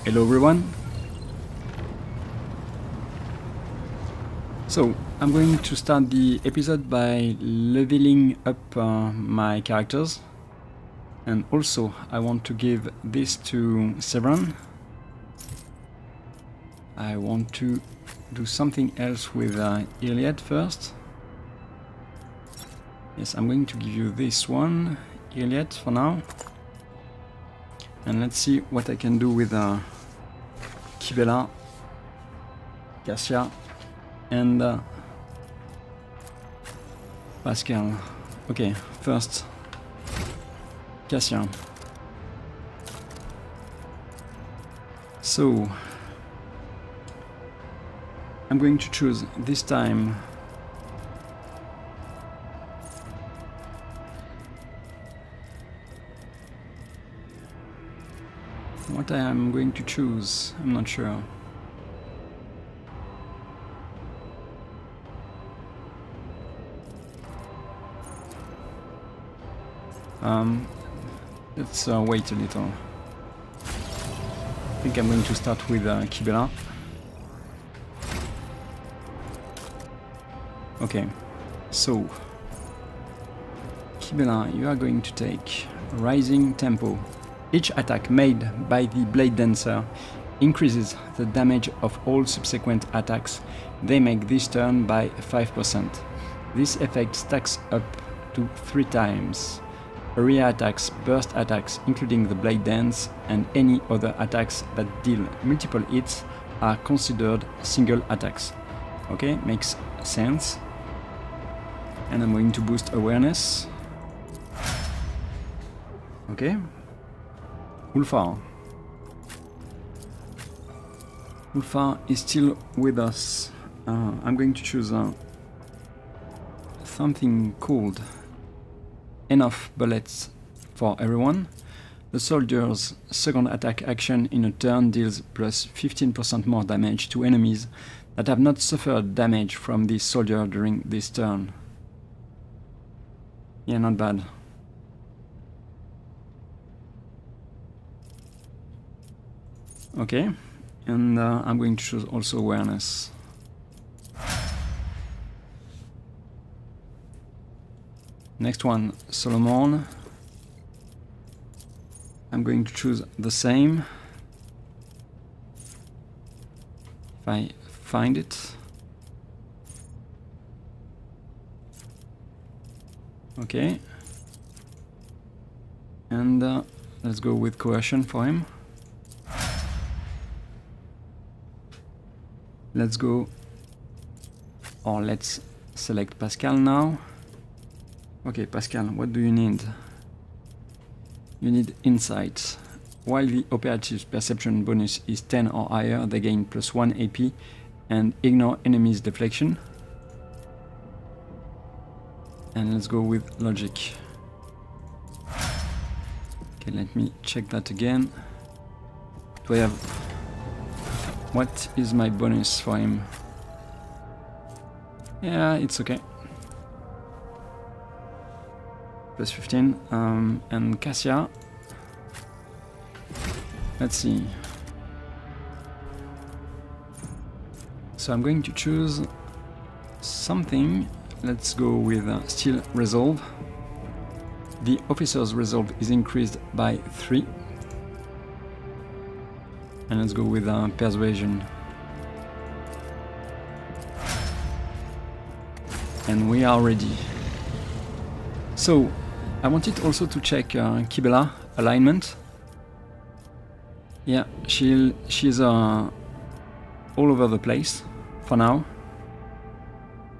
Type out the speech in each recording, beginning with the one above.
Hello everyone. So I'm going to start the episode by leveling up my characters, and also I want to give this to Severan. I want to do something else with Heretic first. Yes, I'm going to give you this one, Heretic, for now. And let's see what I can do with Kibela, Cassia, and Pascal. Okay, first Cassia. So I'm going to choose this time what I am going to choose. I'm not sure. Let's wait a little. I think I'm going to start with Kibela. Okay, so Kibela, you are going to take Rising Tempo. Each attack made by the Bladedancer increases the damage of all subsequent attacks they make this turn by 5%. This effect stacks up to 3 times. Area attacks, burst attacks, including the Blade Dance, and any other attacks that deal multiple hits are considered single attacks. Okay, makes sense. And I'm going to boost awareness. Okay. Ulfar. Ulfar is still with us. I'm going to choose something called Enough Bullets for Everyone. The soldier's second attack action in a turn deals plus 15% more damage to enemies that have not suffered damage from this soldier during this turn. Yeah, not bad. Okay, and I'm going to choose also awareness. Next one, Solomon. I'm going to choose the same. If I find it. Okay. And let's go with coercion for him. Let's go, or let's select Pascal now. Okay, Pascal, what do you need? You need insight. While the operative perception bonus is 10 or higher, they gain plus 1 AP and ignore enemies' deflection. And let's go with logic. Okay, let me check that again. Do I have... What is my bonus for him? Yeah, it's okay. Plus 15. And Cassia. Let's see. So I'm going to choose something. Let's go with Steel Resolve. The officer's resolve is increased by 3. And let's go with Persuasion. And we are ready. So, I wanted also to check Kibela alignment. Yeah, she's all over the place for now.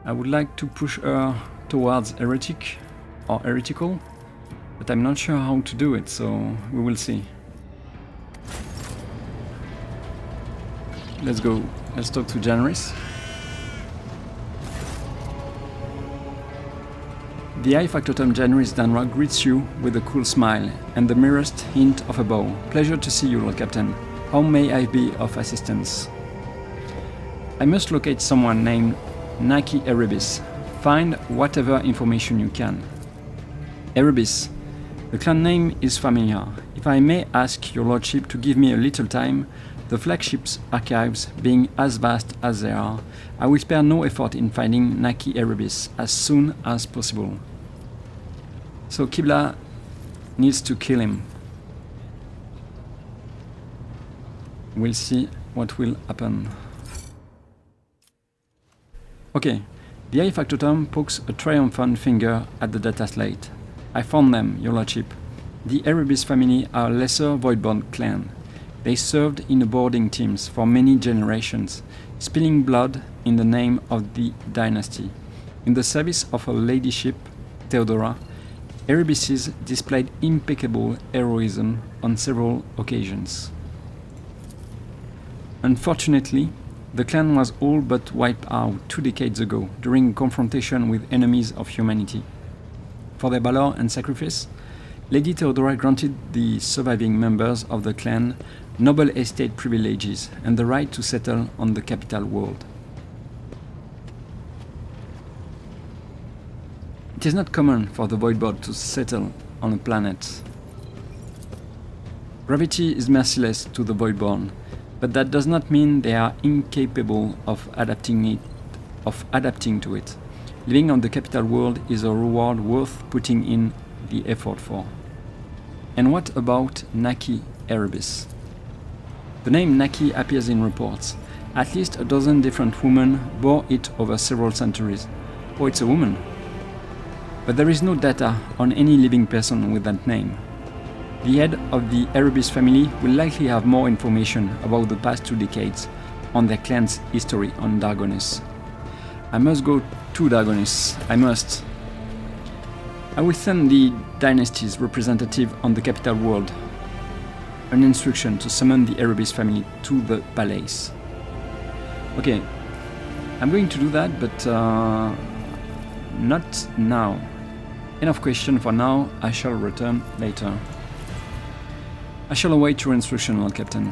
I would like to push her towards Heretic or Heretical, but I'm not sure how to do it, so we will see. Let's go. Let's talk to Janice. The high factotum Janice Danra greets you with a cool smile and the merest hint of a bow. Pleasure to see you, Lord Captain. How may I be of assistance? I must locate someone named Naki Erebis. Find whatever information you can. Erebis. The clan name is familiar. If I may ask your lordship to give me a little time The flagship's archives being as vast as they are, I will spare no effort in finding Naki Erebus as soon as possible. So Qibla needs to kill him. We'll see what will happen. Okay, the high factotum pokes a triumphant finger at the data slate. I found them, your lordship. The Erebus family are a lesser Voidborn clan. They served in boarding teams for many generations, spilling blood in the name of the dynasty. In the service of her ladyship, Theodora, Erebuses displayed impeccable heroism on several occasions. Unfortunately, the clan was all but wiped out 2 decades ago during a confrontation with enemies of humanity. For their valor and sacrifice, Lady Theodora granted the surviving members of the clan noble estate privileges and the right to settle on the capital world. It is not common for the Voidborn to settle on a planet. Gravity is merciless to the Voidborn, but that does not mean they are incapable of adapting to it. Living on the capital world is a reward worth putting in the effort for. And what about Naki Erebus? The name Naki appears in reports. At least a dozen different women bore it over several centuries. Oh, it's a woman. But there is no data on any living person with that name. The head of the Erebus family will likely have more information about the past 2 decades on their clan's history on Dargonis. I must go to Dargonis. I must. I will send the dynasty's representative on the capital world an instruction to summon the Erebus family to the palace. Okay, I'm going to do that, but not now. Enough question for now. I shall return later. I shall await your instruction, Lord Captain.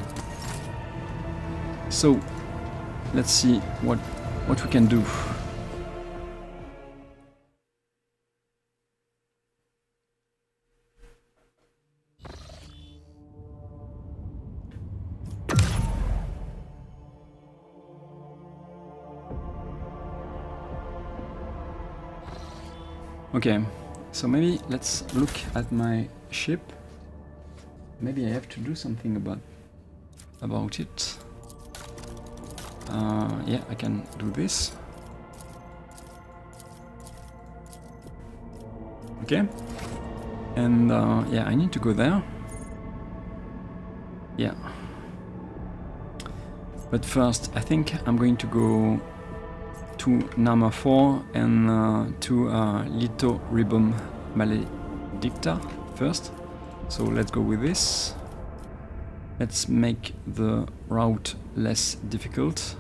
So, let's see what we can do. Okay, so maybe let's look at my ship. Maybe I have to do something about it. Yeah, I can do this. Okay, and yeah, I need to go there. Yeah, but first I think I'm going to go to Nama 4 and to Lito Ribum Maledicta first. So let's go with this. Let's make the route less difficult.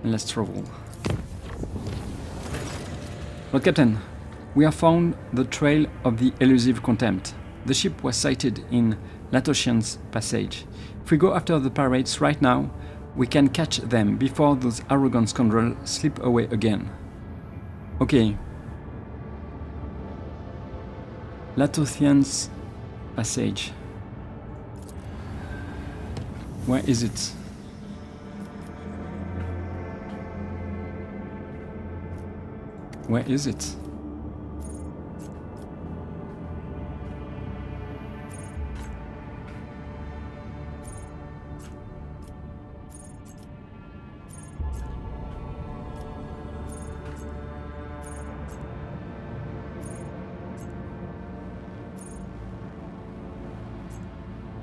And let's travel. Lord Captain, we have found the trail of the elusive contempt. The ship was sighted in Latosian's passage. If we go after the pirates right now, we can catch them before those arrogant scoundrels slip away again. Okay. Latosian's passage. Where is it? Where is it?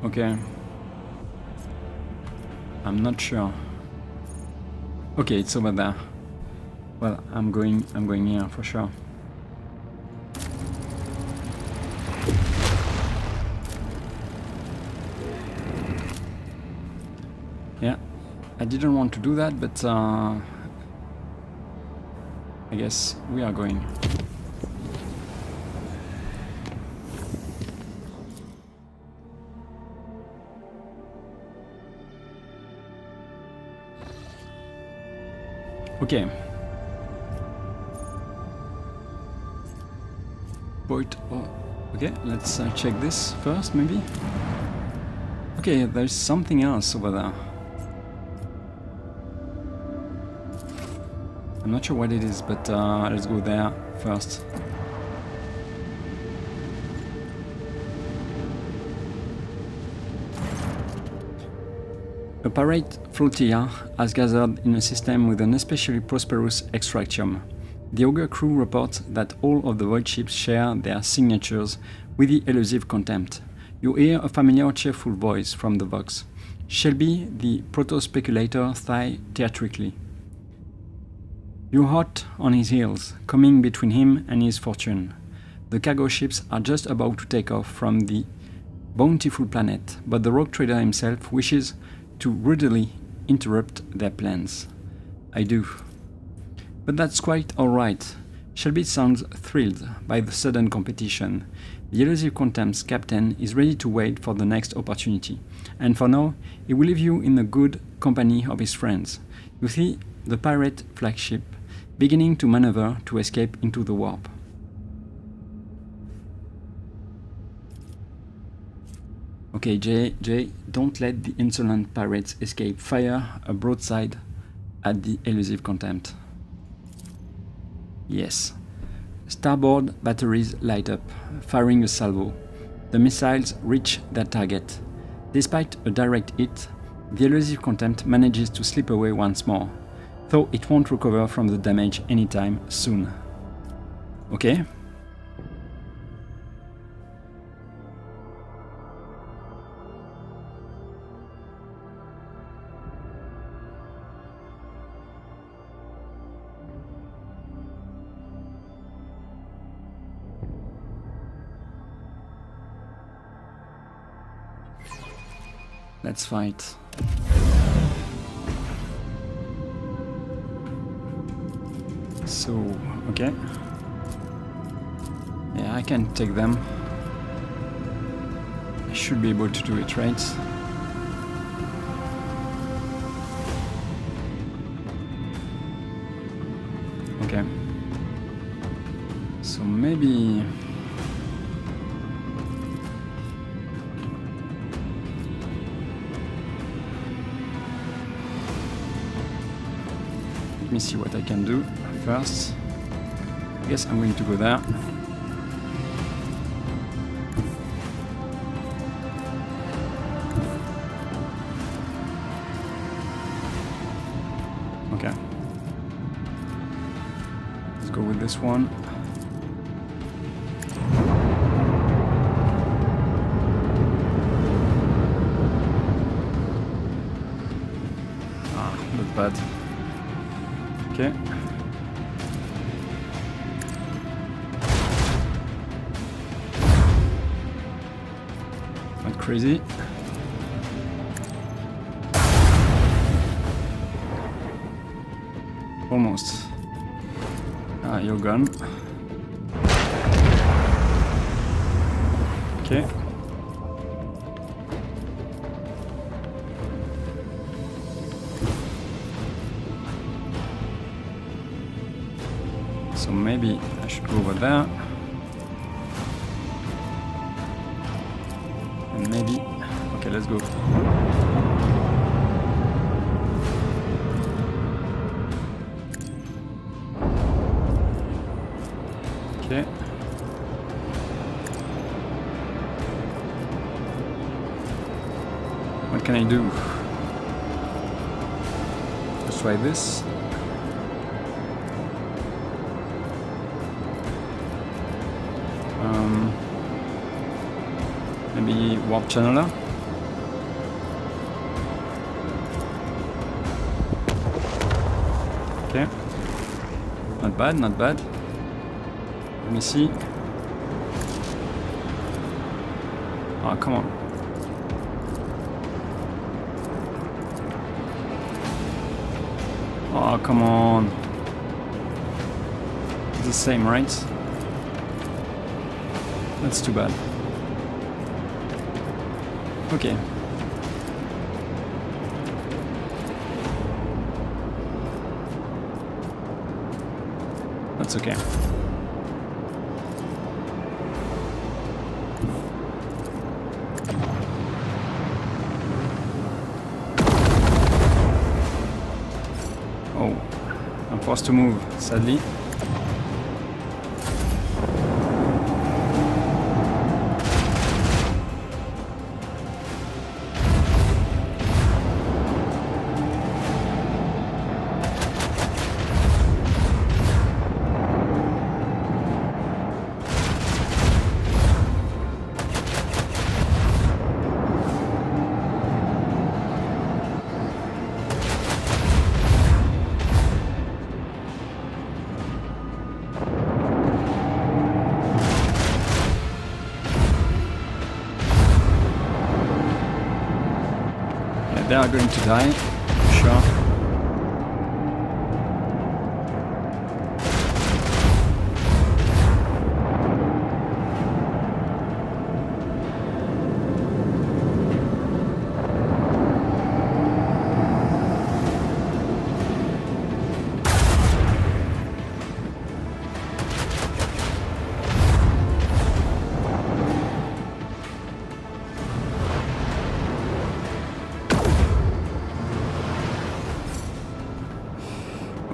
Okay. I'm not sure. Okay, it's over there. Well, I'm going here for sure. Yeah, I didn't want to do that, but I guess we are going. Okay. Point. Oh, Okay, let's check this first, maybe. Okay, there's something else over there. I'm not sure what it is, but let's go there first. A pirate flotilla has gathered in a system with an especially prosperous extraction. The Ogre crew reports that all of the void ships share their signatures with the elusive contempt. You hear a familiar cheerful voice from the box. Shelby, the proto-speculator, sighed theatrically. You're hot on his heels, coming between him and his fortune. The cargo ships are just about to take off from the bountiful planet, but the rogue trader himself wishes to rudely interrupt their plans. I do. But that's quite alright. Shelby sounds thrilled by the sudden competition. The elusive contempt's captain is ready to wait for the next opportunity, and for now, he will leave you in the good company of his friends. You see the pirate flagship beginning to maneuver to escape into the warp. Okay, Jay, don't let the insolent pirates escape. Fire a broadside at the elusive contempt. Yes. Starboard batteries light up, firing a salvo. The missiles reach their target. Despite a direct hit, the elusive contempt manages to slip away once more, though it won't recover from the damage anytime soon. Okay. Let's fight. So, okay. Yeah, I can take them. I should be able to do it, right? Okay. So maybe... Let me see what I can do first. I guess I'm going to go there. Okay. Let's go with this one. Ah, not bad. Okay. Not crazy. Almost. Ah, you're gone. Okay. So maybe I should go over there. And maybe... Okay, let's go. Okay. What can I do? Let's try this. Maybe warp channeler. Okay. Not bad, not bad. Let me see. Oh, come on. Oh, come on. It's the same, right? That's too bad. Okay. That's okay. forced to move, sadly. They are going to die, for sure.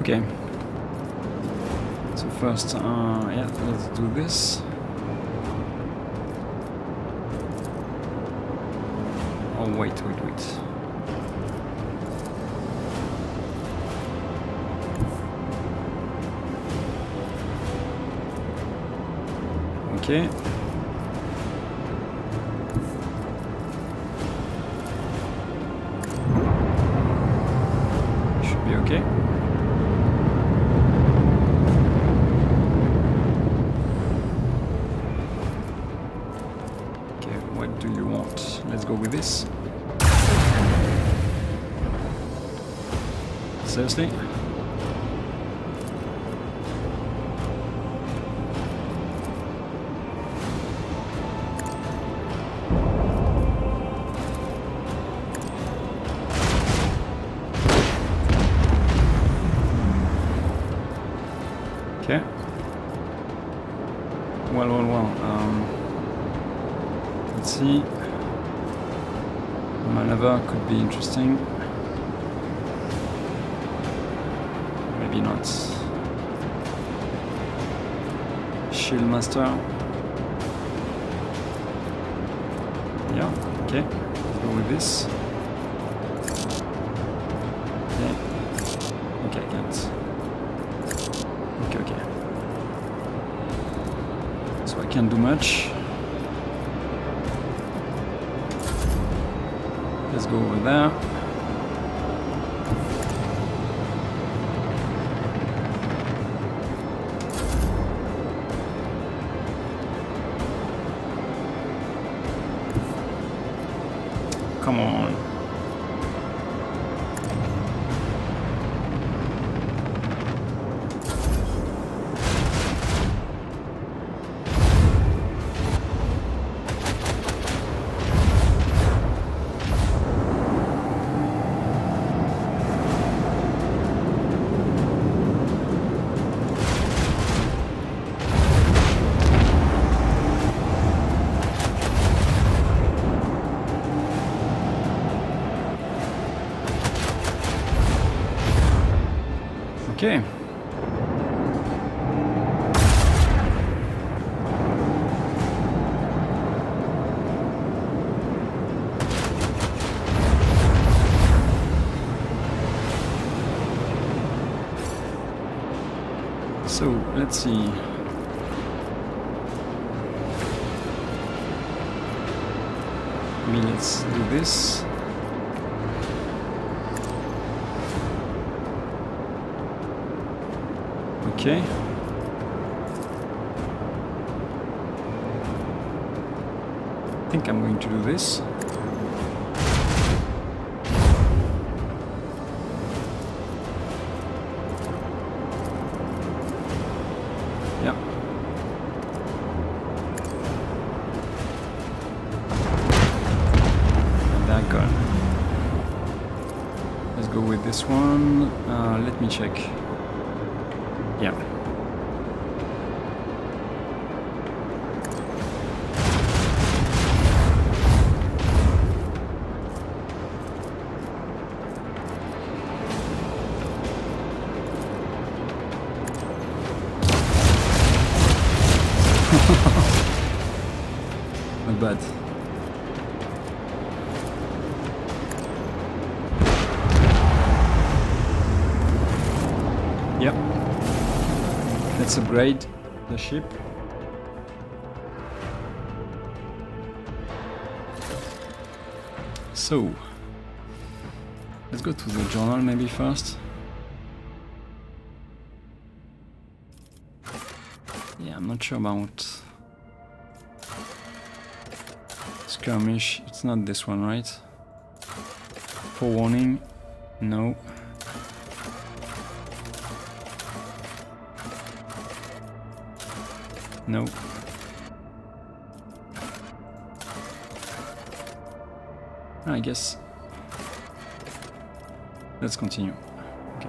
Okay. So first, yeah, let's do this. Oh, wait. Okay. Should be okay. Let's go with this. Seriously? Okay. Well. Let's see. Maneuver could be interesting. Maybe not. Shield Master. Yeah, okay. Let's go with this. Okay. Okay, I can't. Okay. So I can't do much. Let's go over there. Come on. Okay. So, let's see. Let's do this. Okay. I think I'm going to do this. Yeah. And they're gone. Let's go with this one. Let me check. Yeah. Not bad. Yep. Let's upgrade the ship. So, let's go to the journal maybe first. Yeah, I'm not sure about skirmish. It's not this one, right? Forewarning, no. No. I guess. Let's continue. Okay.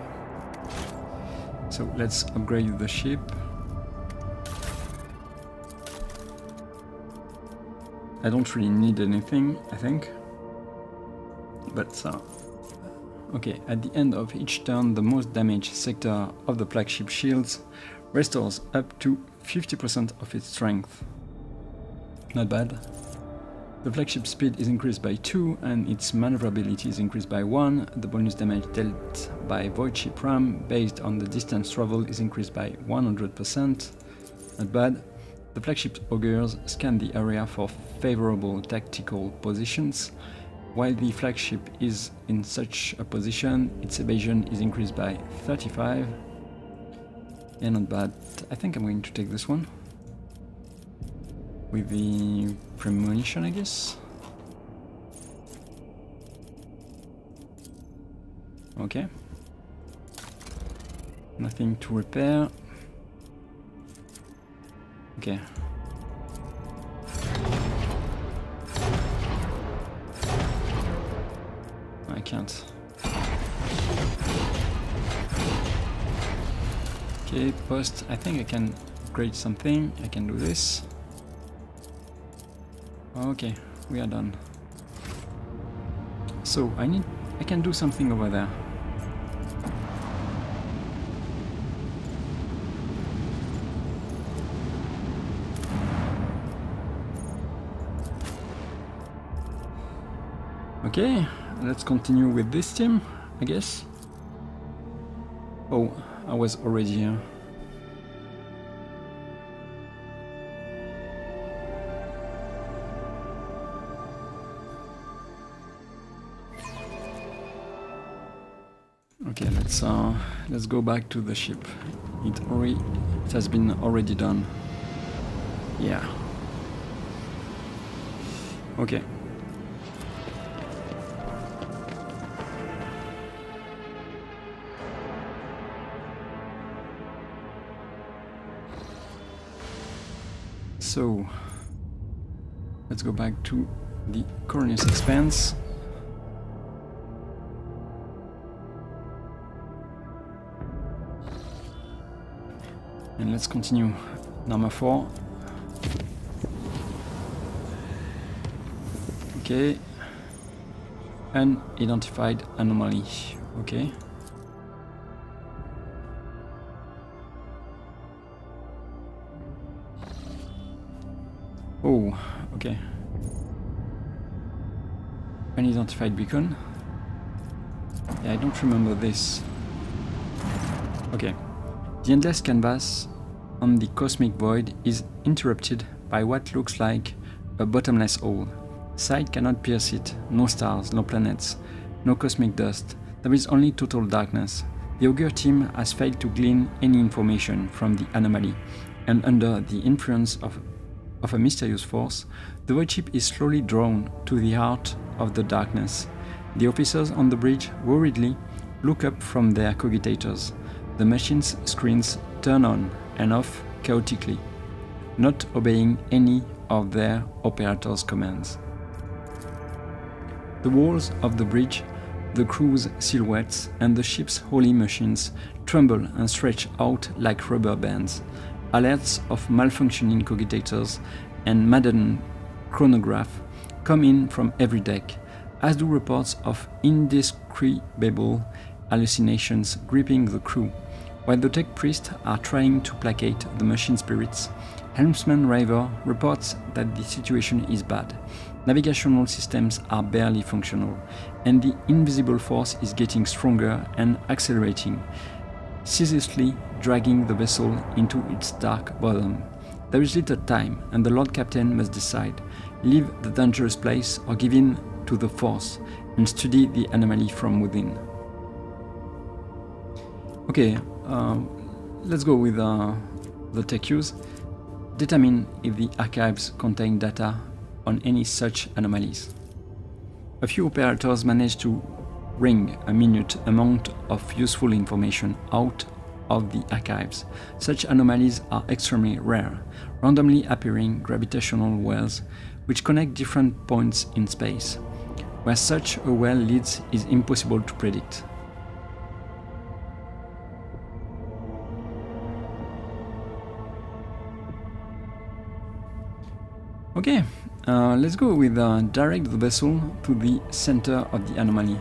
So let's upgrade the ship. I don't really need anything, I think. But okay, at the end of each turn, the most damaged sector of the flagship shields restores up to 50% of its strength. Not bad. The flagship speed is increased by 2 and its maneuverability is increased by 1. The bonus damage dealt by Void Ship Ram based on the distance traveled is increased by 100%. Not bad. The flagship augurs scan the area for favorable tactical positions. While the flagship is in such a position, its evasion is increased by 35. Yeah, not bad. I think I'm going to take this one. With the premonition, I guess. Okay. Nothing to repair. Okay. I can't. Okay, post. I think I can upgrade something. I can do this. Okay, we are done. So I can do something over there. Okay, let's continue with this team, I guess. Oh, I was already here. Okay, let's go back to the ship. It has been already done. Yeah. Okay. So let's go back to the Cornelius Expanse. And let's continue. Number 4. Okay. Unidentified anomaly. Okay. Oh, okay. Unidentified beacon. Yeah, I don't remember this. Okay. The endless canvas on the cosmic void is interrupted by what looks like a bottomless hole. Sight cannot pierce it, no stars, no planets, no cosmic dust. There is only total darkness. The Augur team has failed to glean any information from the anomaly, and under the influence of a mysterious force, the void ship is slowly drawn to the heart of the darkness. The officers on the bridge worriedly look up from their cogitators. The machine's screens turn on and off chaotically, not obeying any of their operators' commands. The walls of the bridge, the crew's silhouettes, and the ship's holy machines tremble and stretch out like rubber bands. Alerts of malfunctioning cogitators and maddened chronograph come in from every deck, as do reports of indescribable hallucinations gripping the crew. While the tech priests are trying to placate the machine spirits, Helmsman Raver reports that the situation is bad. Navigational systems are barely functional, and the invisible force is getting stronger and accelerating, ceaselessly dragging the vessel into its dark bottom. There is little time, and the Lord Captain must decide: leave the dangerous place or give in to the force and study the anomaly from within. Okay, let's go with the tech use. Determine if the archives contain data on any such anomalies. A few operators managed to wring a minute amount of useful information out of the archives. Such anomalies are extremely rare, randomly appearing gravitational wells which connect different points in space. Where such a well leads is impossible to predict. Okay, let's go with direct the vessel to the center of the anomaly.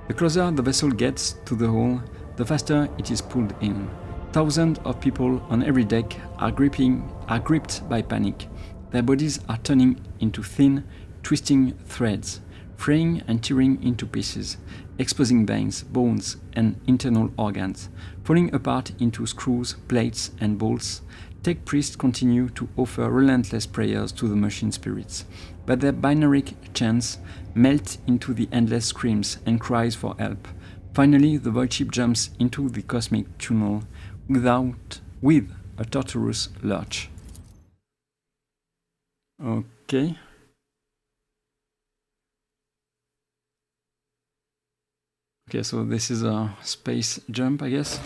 The closer the vessel gets to the hole, the faster it is pulled in. Thousands of people on every deck are gripped by panic. Their bodies are turning into thin, twisting threads, fraying and tearing into pieces, exposing veins, bones, and internal organs, falling apart into screws, plates, and bolts. Tech priests continue to offer relentless prayers to the machine spirits, but their binary chants melt into the endless screams and cries for help. Finally, the void ship jumps into the cosmic tunnel with a torturous lurch. Okay. Okay, so this is a space jump, I guess.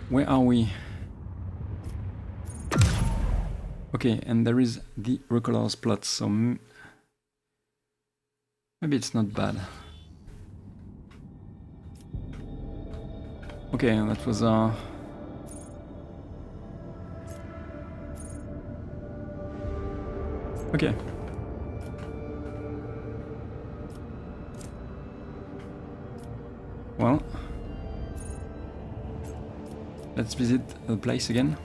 Where are we? Okay, and there is the recolors plot, so maybe it's not bad. Okay, that was okay. Well, let's visit the place again.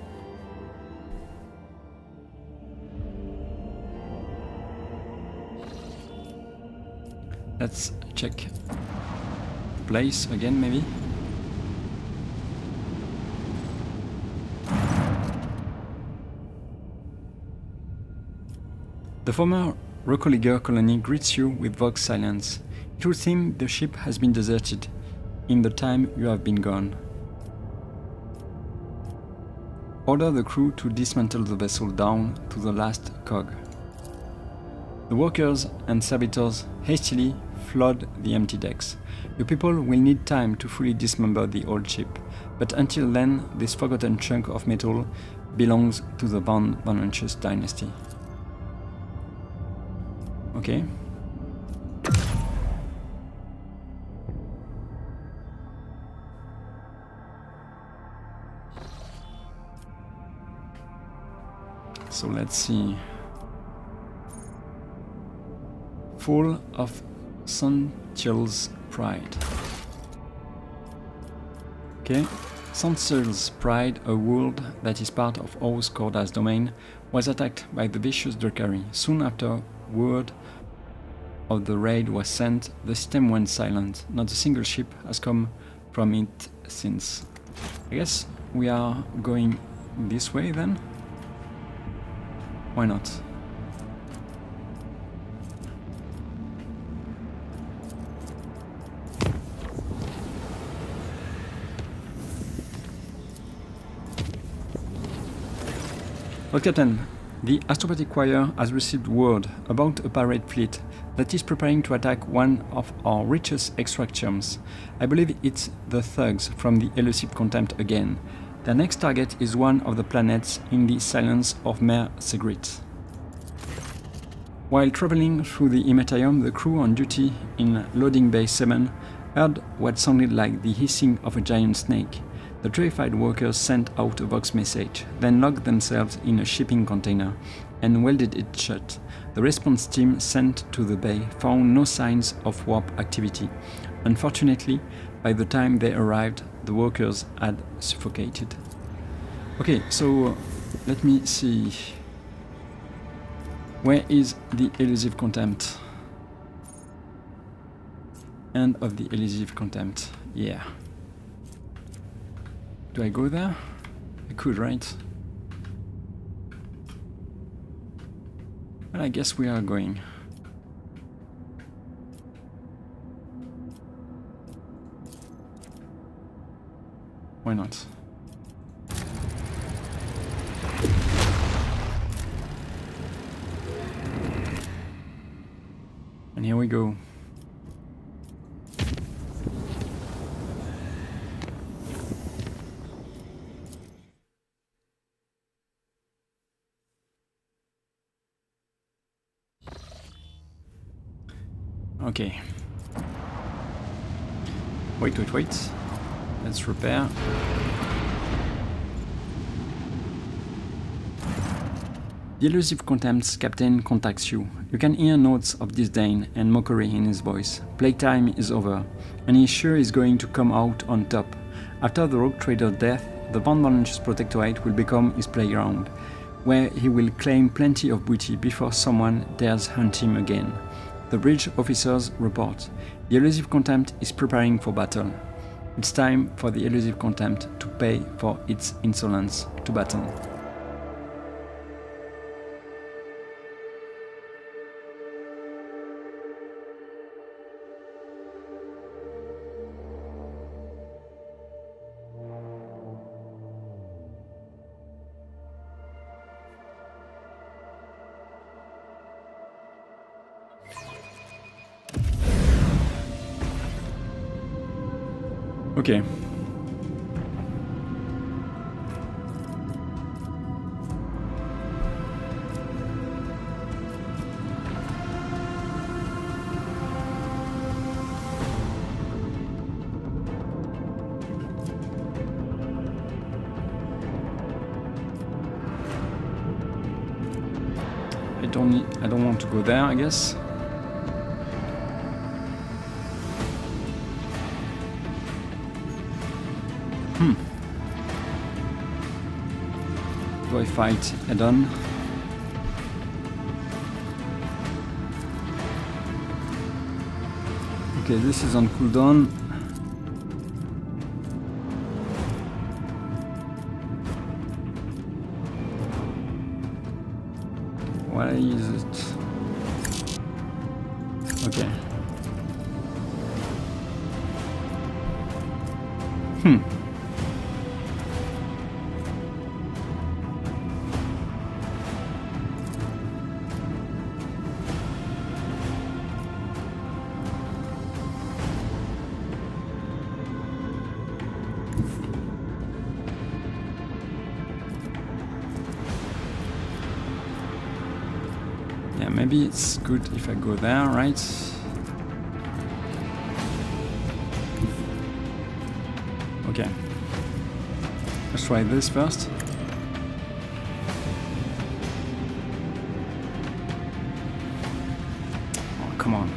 Let's check the place again, maybe. The former Rokoliger colony greets you with vox silence. It would seem the ship has been deserted in the time you have been gone. Order the crew to dismantle the vessel down to the last cog. The workers and servitors hastily flood the empty decks. Your people will need time to fully dismember the old ship, but until then, this forgotten chunk of metal belongs to the Von Bonentius dynasty. Okay. So let's see. Full of Santil's pride. Okay. Santil's pride, a world that is part of Oz Corda's domain, was attacked by the vicious Drukhari. Soon after word of the raid was sent, the system went silent. Not a single ship has come from it since. I guess we are going this way then? Why not? Well, Captain, the Astropathic Choir has received word about a pirate fleet that is preparing to attack one of our richest extractions. I believe it's the thugs from the elusive Contempt again. Their next target is one of the planets in the silence of Mare Segrit. While traveling through the Imetium, the crew on duty in Loading Bay 7 heard what sounded like the hissing of a giant snake. The terrified workers sent out a vox message, then locked themselves in a shipping container and welded it shut. The response team sent to the bay found no signs of warp activity. Unfortunately, by the time they arrived, the workers had suffocated. Okay, so Let me see. Where is the elusive contempt? End of the elusive contempt. Yeah. Do I go there? I could, right? Well, I guess we are going. Why not? And here we go. Okay. Wait. Let's repair. The elusive contempt's captain contacts you. You can hear notes of disdain and mockery in his voice. Playtime is over, and he sure is going to come out on top. After the rogue trader's death, the Van Balance's protectorate will become his playground, where he will claim plenty of booty before someone dares hunt him again. The bridge officers report. The elusive contempt is preparing for battle. It's time for the elusive contempt to pay for its insolence to battle. Okay. I don't want to go there, I guess. Do I fight head-on? Okay, this is on cooldown. Why is it? Okay. Yeah, maybe it's good if I go there, right? Okay. Let's try this first. Oh, come on.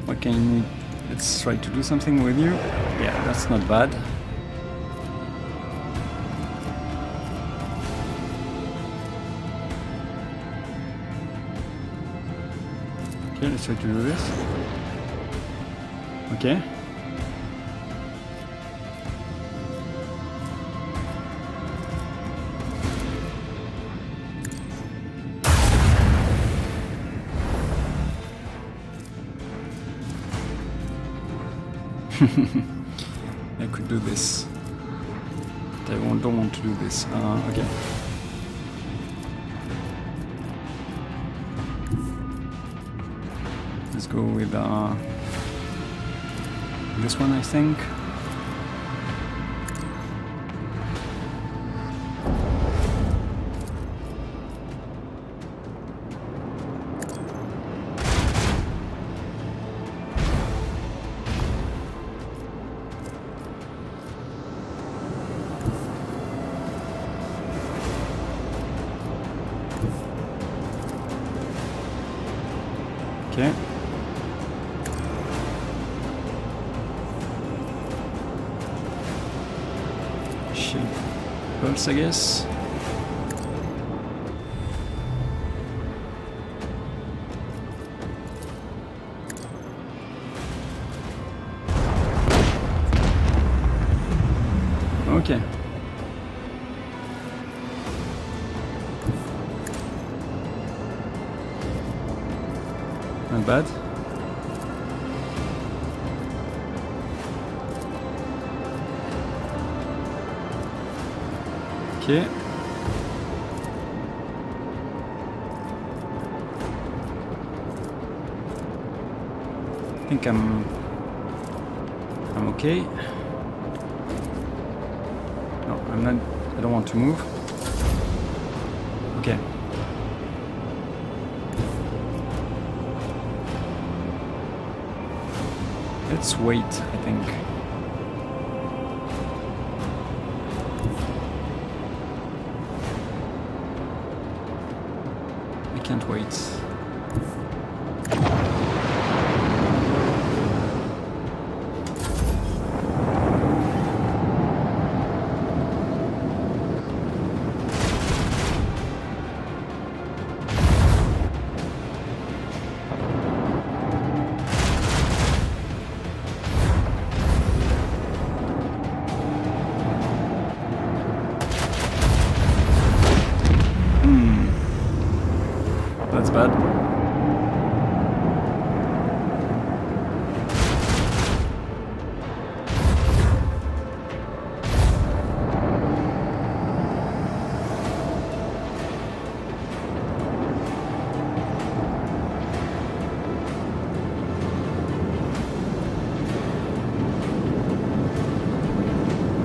What can we... Let's try to do something with you. Yeah, that's not bad. Okay, let's try to do this. Okay. I could do this. But I don't want to do this. Okay. Let's go with this one, I think. Okay. shield pulse, I guess. Okay. Not bad. Okay. I think I'm okay. No, I'm not. I don't want to move. Okay. Let's wait, I think. I can't wait. That's bad.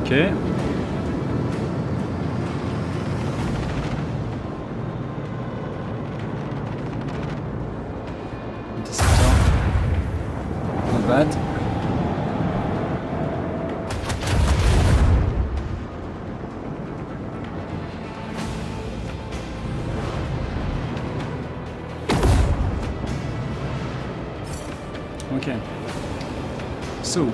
Okay. Not bad. Okay. So.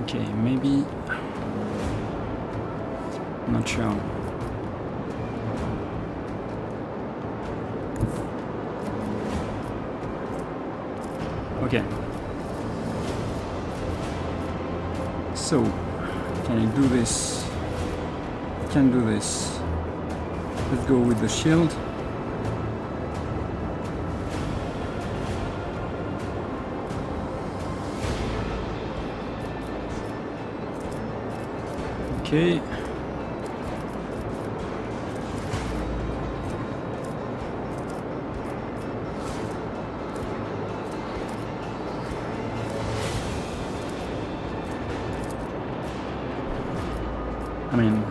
Okay, maybe. Not sure. Okay. So, can I do this? I can do this. Let's go with the shield. Okay. I mean,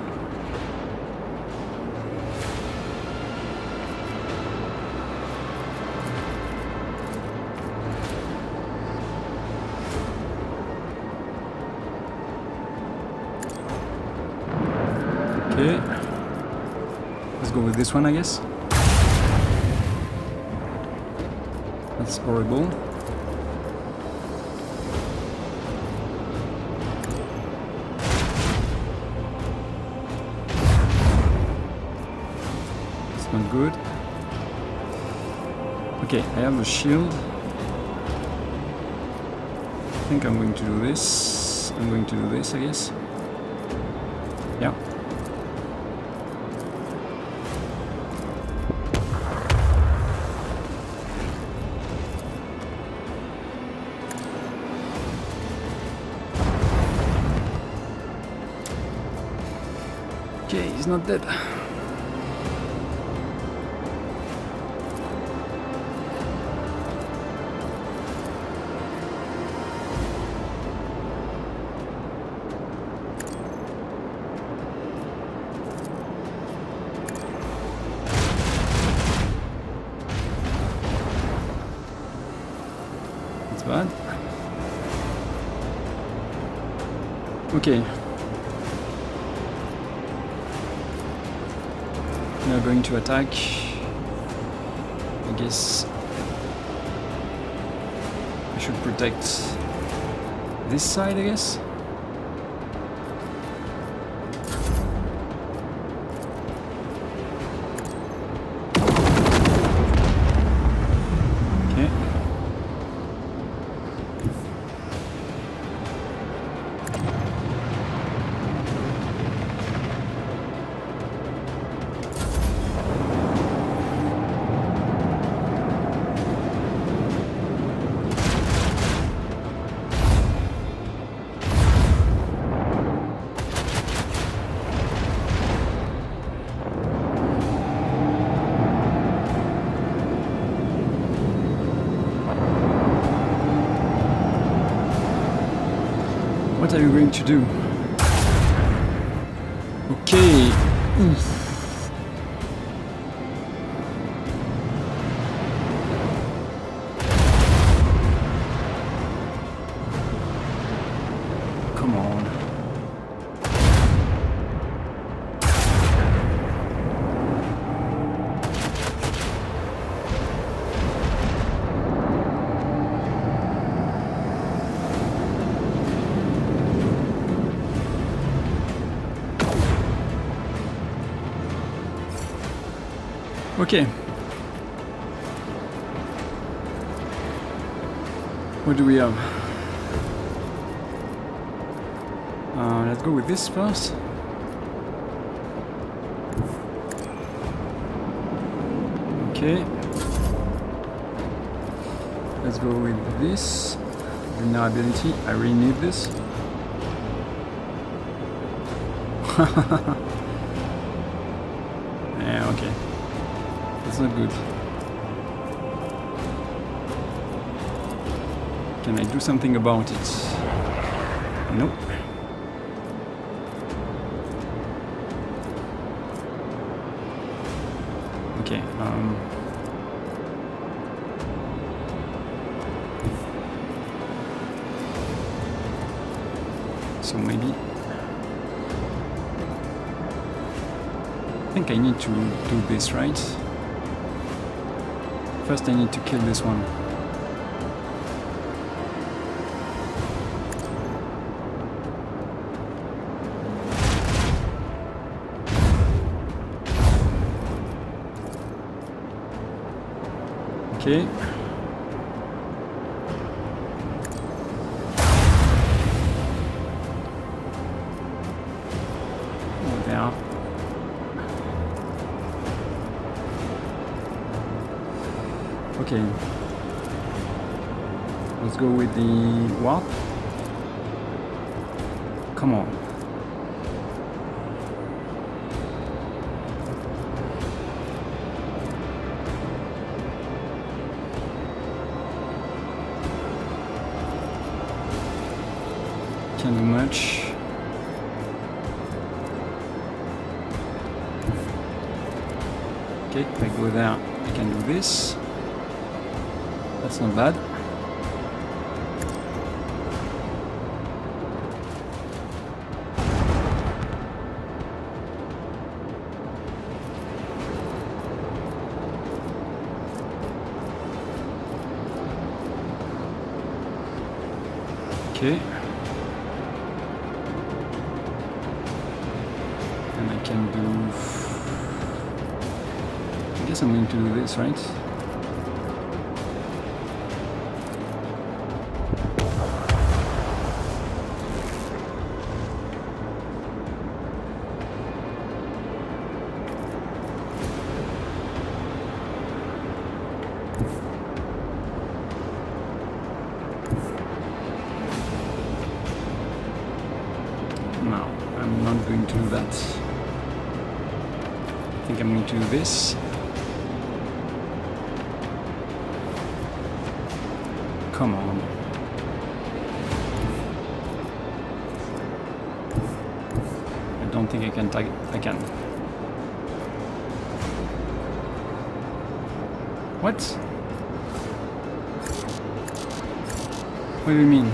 okay, let's go with this one, I guess. That's horrible. Not good. Okay, I have a shield. I think I'm going to do this. I'm going to do this, I guess. Yeah. Okay, he's not dead. Bad. Okay. Now going to attack. I guess I should protect this side, I guess. What are you going to do? Okay. Oof. Come on. Okay. What do we have? Let's go with this first. Okay. Let's go with this. Vulnerability. I really need this. Yeah, okay. That's not good. Can I do something about it? Nope. Okay, so maybe I think I need to do this, right? First I need to kill this one. Okay. Oh, there. Okay. Let's go with the warp. Come on. Can't do much. Okay, if I go there, I can do this. That's not bad. Okay. And I can do... I guess I'm going to do this, right? No, I'm not going to do that. I think I'm going to do this. Come on. I don't think I can tag it. I can. What? What do you mean?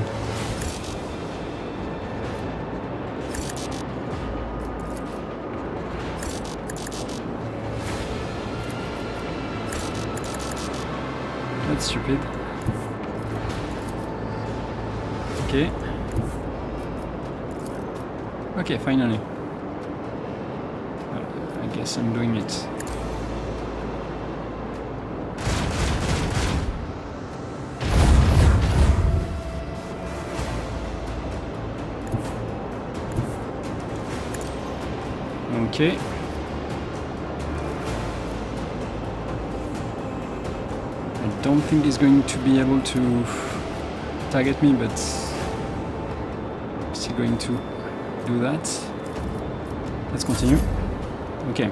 That's stupid. Okay. Okay, finally. I guess I'm doing it. Okay. I don't think he's going to be able to target me, but I'm still going to do that. Let's continue. Okay.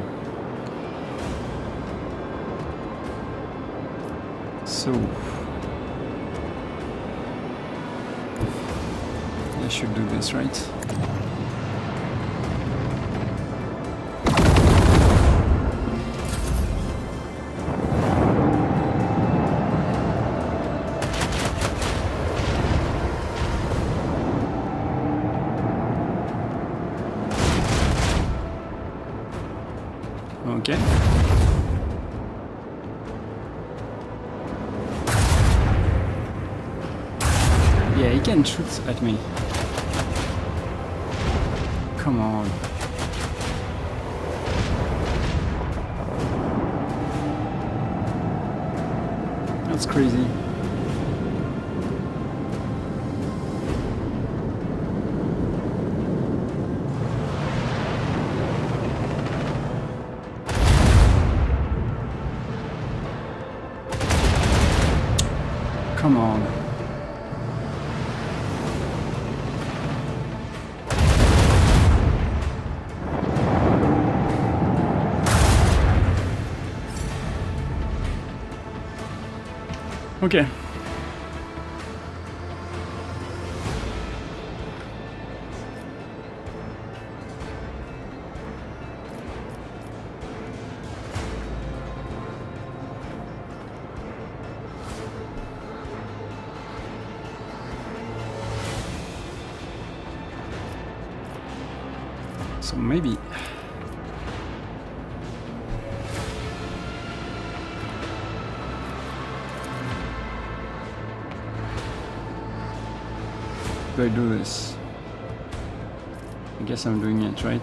So I should do this, right? Okay. Yeah, he can shoot at me. Come on. That's crazy. Come on. Okay. So maybe do I do this? I guess I'm doing it, right?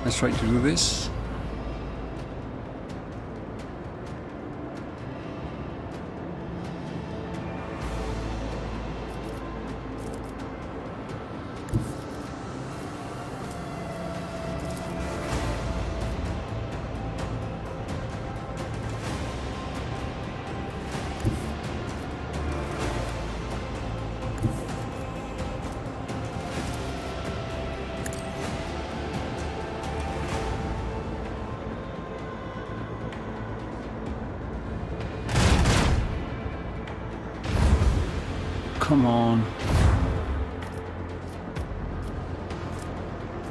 Let's try to do this. Come on.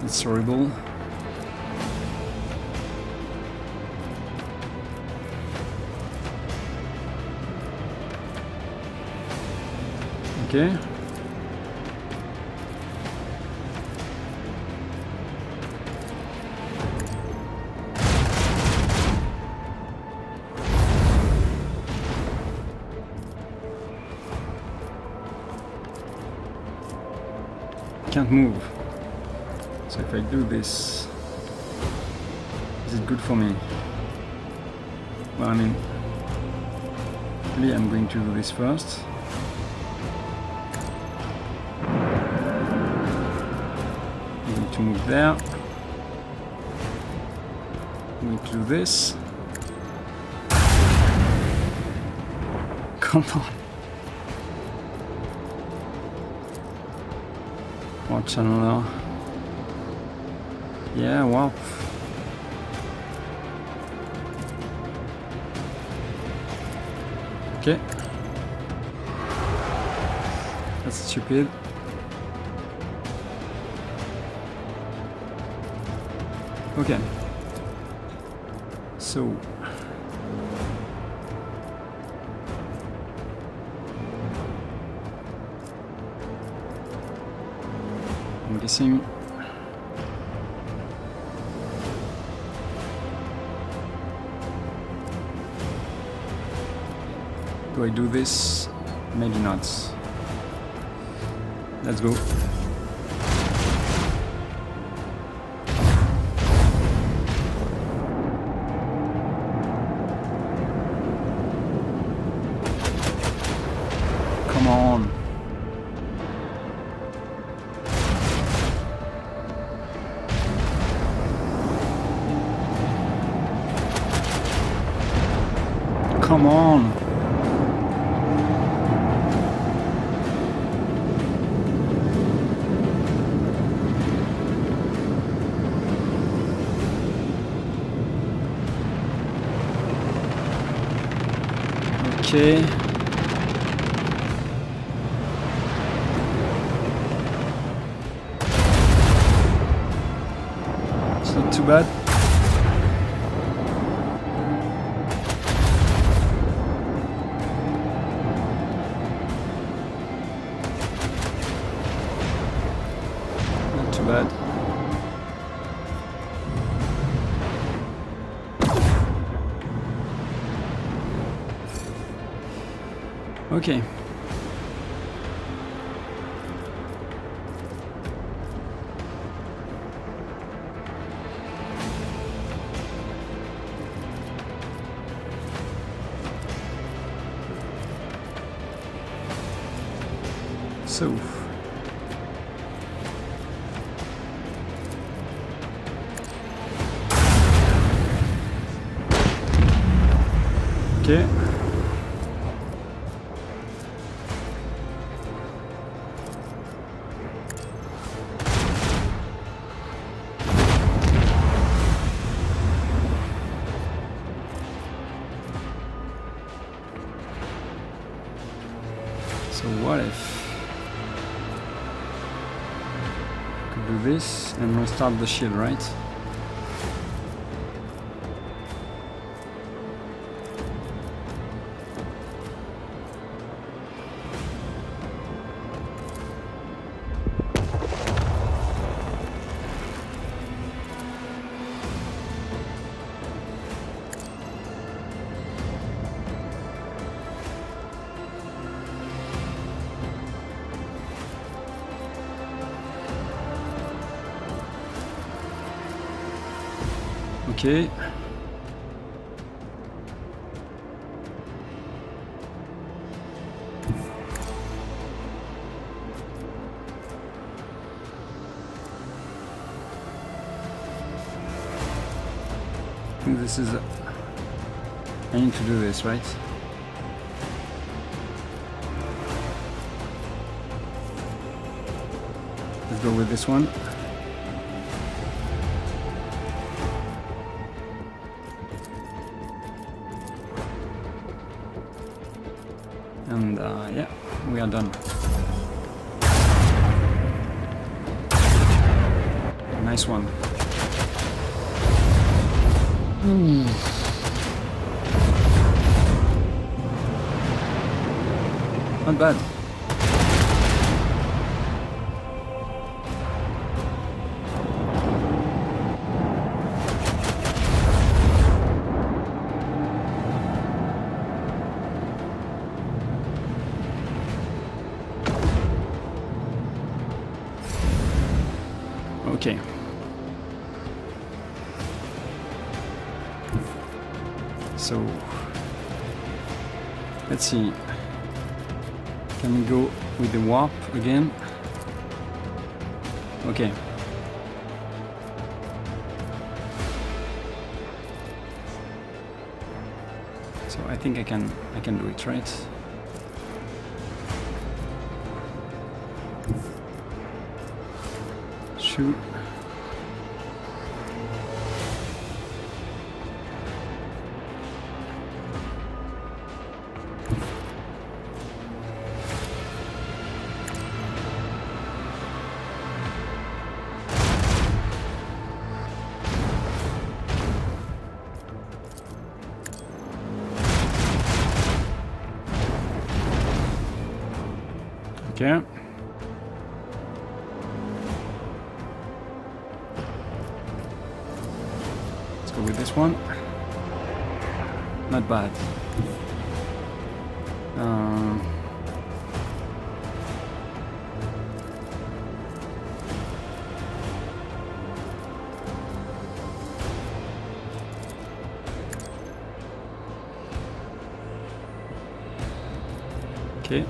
It's horrible. Okay. Can't move. So if I do this, is it good for me? Well, I mean, maybe I'm going to do this first. I'm going to move there. I'm going to do this. Come on. More channeler. Yeah, wow. Okay. That's stupid. Okay. So I'm guessing do I do this? Maybe not. Let's go. Come on. Come on. Okay. It's not too bad. Not too bad. Okay. So okay. So what if I could do this and restart the shield, right? Okay. I think this is I need to do this, right? Let's go with this one. And yeah, we are done. Nice one. Not bad. Okay. So let's see. Can we go with the warp again? Okay. So I think I can do it, right? Shoot. Okay. Let's go with this one. Not bad. Okay.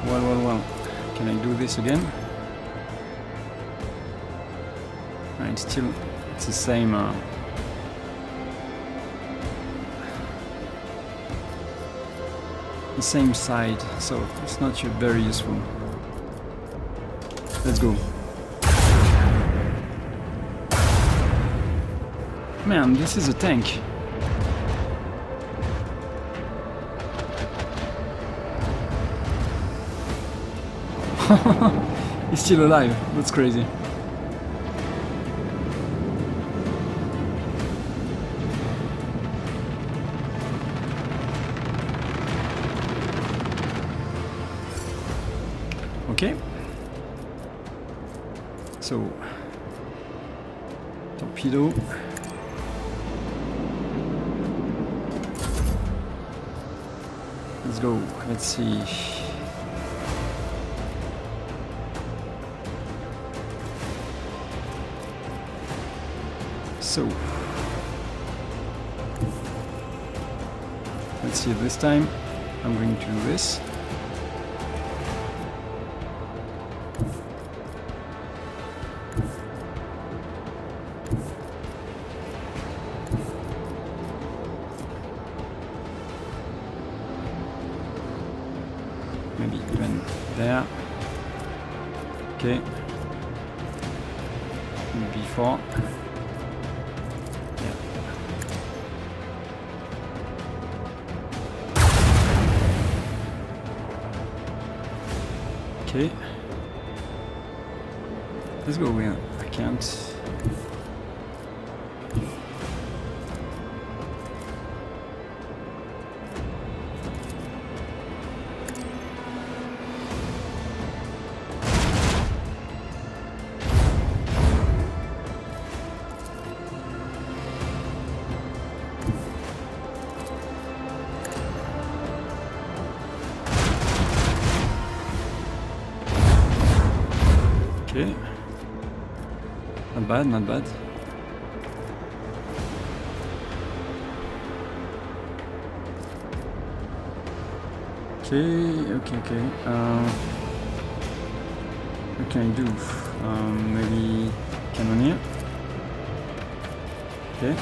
Well. Can I do this again? It's the same. The same side, so it's not very useful. Let's go. Man, this is a tank. He's still alive. That's crazy. Okay. So, torpedo. Let's go. Let's see. So, let's see, this time I'm going to do this. Maybe even there. Okay. Before. Okay. Let's go where I can't. Okay. Not bad, not bad. Okay. What can I do? Maybe cannoneer. Okay.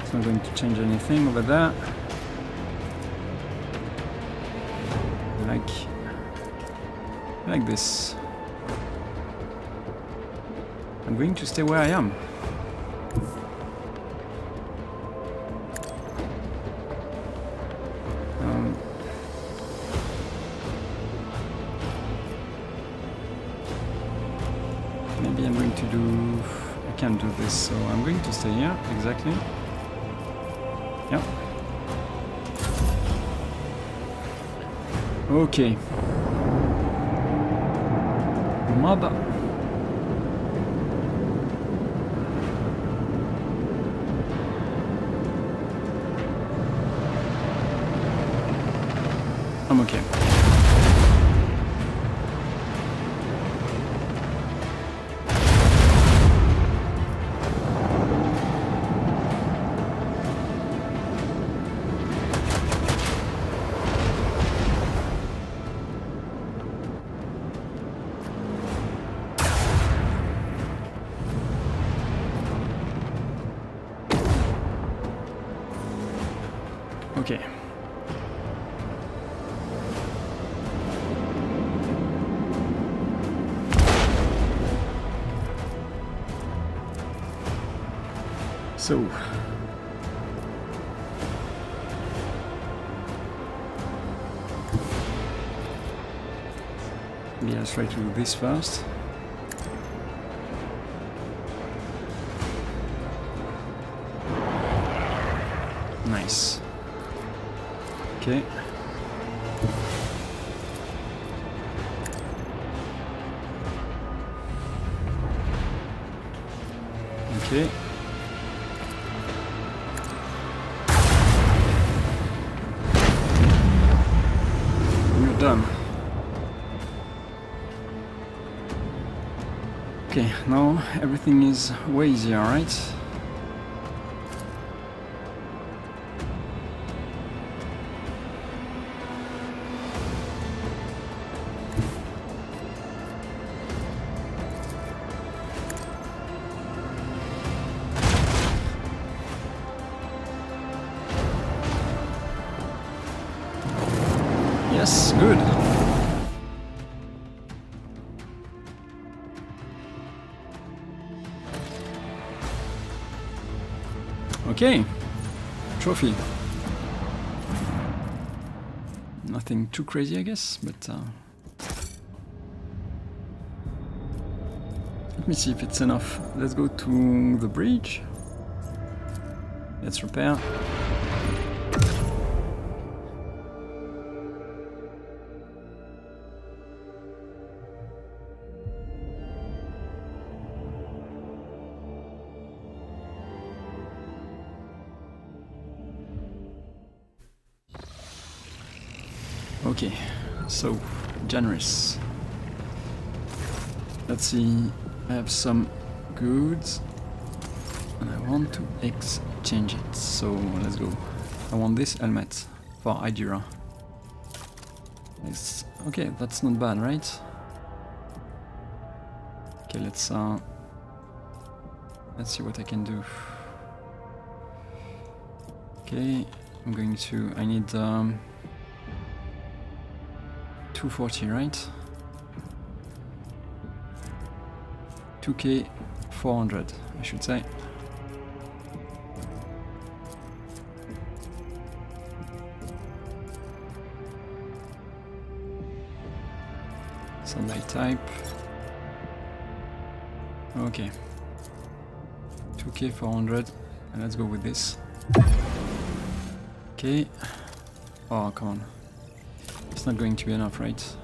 It's not going to change anything over there. Like this. I'm going to stay where I am. Maybe I'm going to do... I can't do this, so I'm going to stay here, exactly. Yep. Okay. Mother. I'm okay. Okay. So maybe I'll try to do this first. Nice. Okay. Okay. You're done. Okay, now everything is way easier, right? Yes, good. Okay, trophy. Nothing too crazy, I guess, but let me see if it's enough. Let's go to the bridge. Let's repair. Okay, so generous. Let's see, I have some goods and I want to exchange it, so let's go. I want this helmet for Idira. Nice. Okay, that's not bad, right? Okay, let's see what I can do. Okay, I'm going to, I need 240, right? 2k 400, I should say. Sunlight type. Okay. 2k 400, and let's go with this. Okay. Oh, come on. It's not going to be enough, right?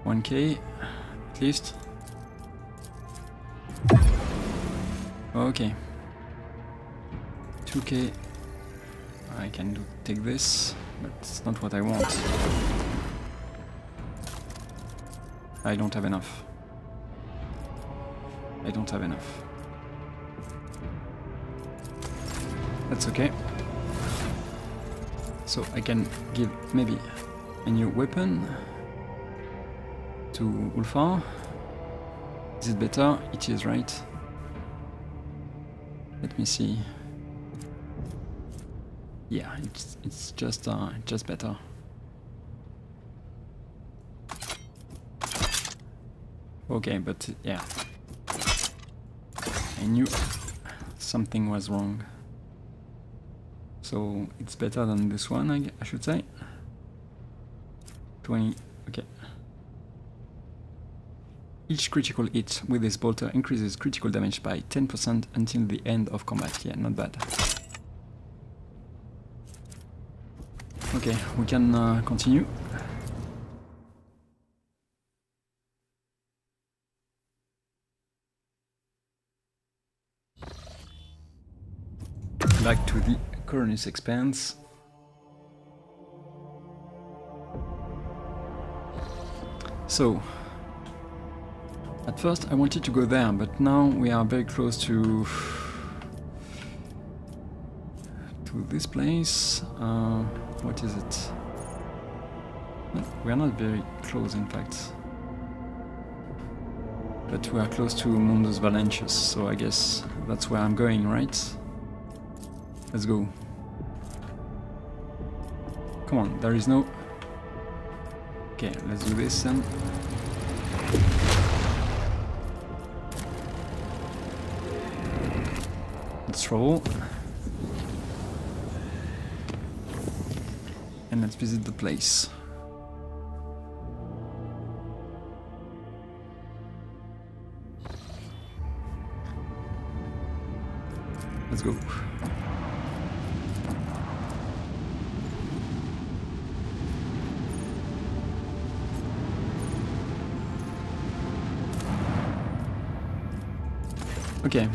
1k, at least. Okay. 2k. I can take this, but it's not what I want. I don't have enough. I don't have enough. That's okay. So I can give maybe a new weapon to Ulfar. Is it better? It is, right? Let me see. Yeah, it's just better. Okay, but yeah, I knew something was wrong. So it's better than this one, I should say. 20, okay. Each critical hit with this bolter increases critical damage by 10% until the end of combat. Yeah, not bad. Okay, we can continue. Back to the Cornus Expanse. So, at first I wanted to go there, but now we are very close to this place. What is it? No, we are not very close, in fact. But we are close to Mundus Valentius, so I guess that's where I'm going, right? Let's go. Come on, there is no... Okay, let's do this then. Let's roll. And let's visit the place. Let's go. Okay.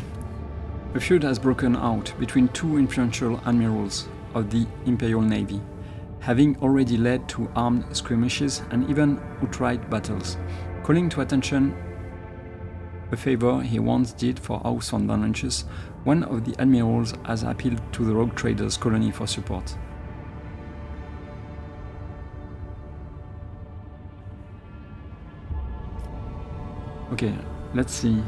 A feud has broken out between two influential admirals of the Imperial Navy, having already led to armed skirmishes and even outright battles, calling to attention a favor he once did for House von Valentius. One of the admirals has appealed to the rogue traders colony for support. Okay, let's see.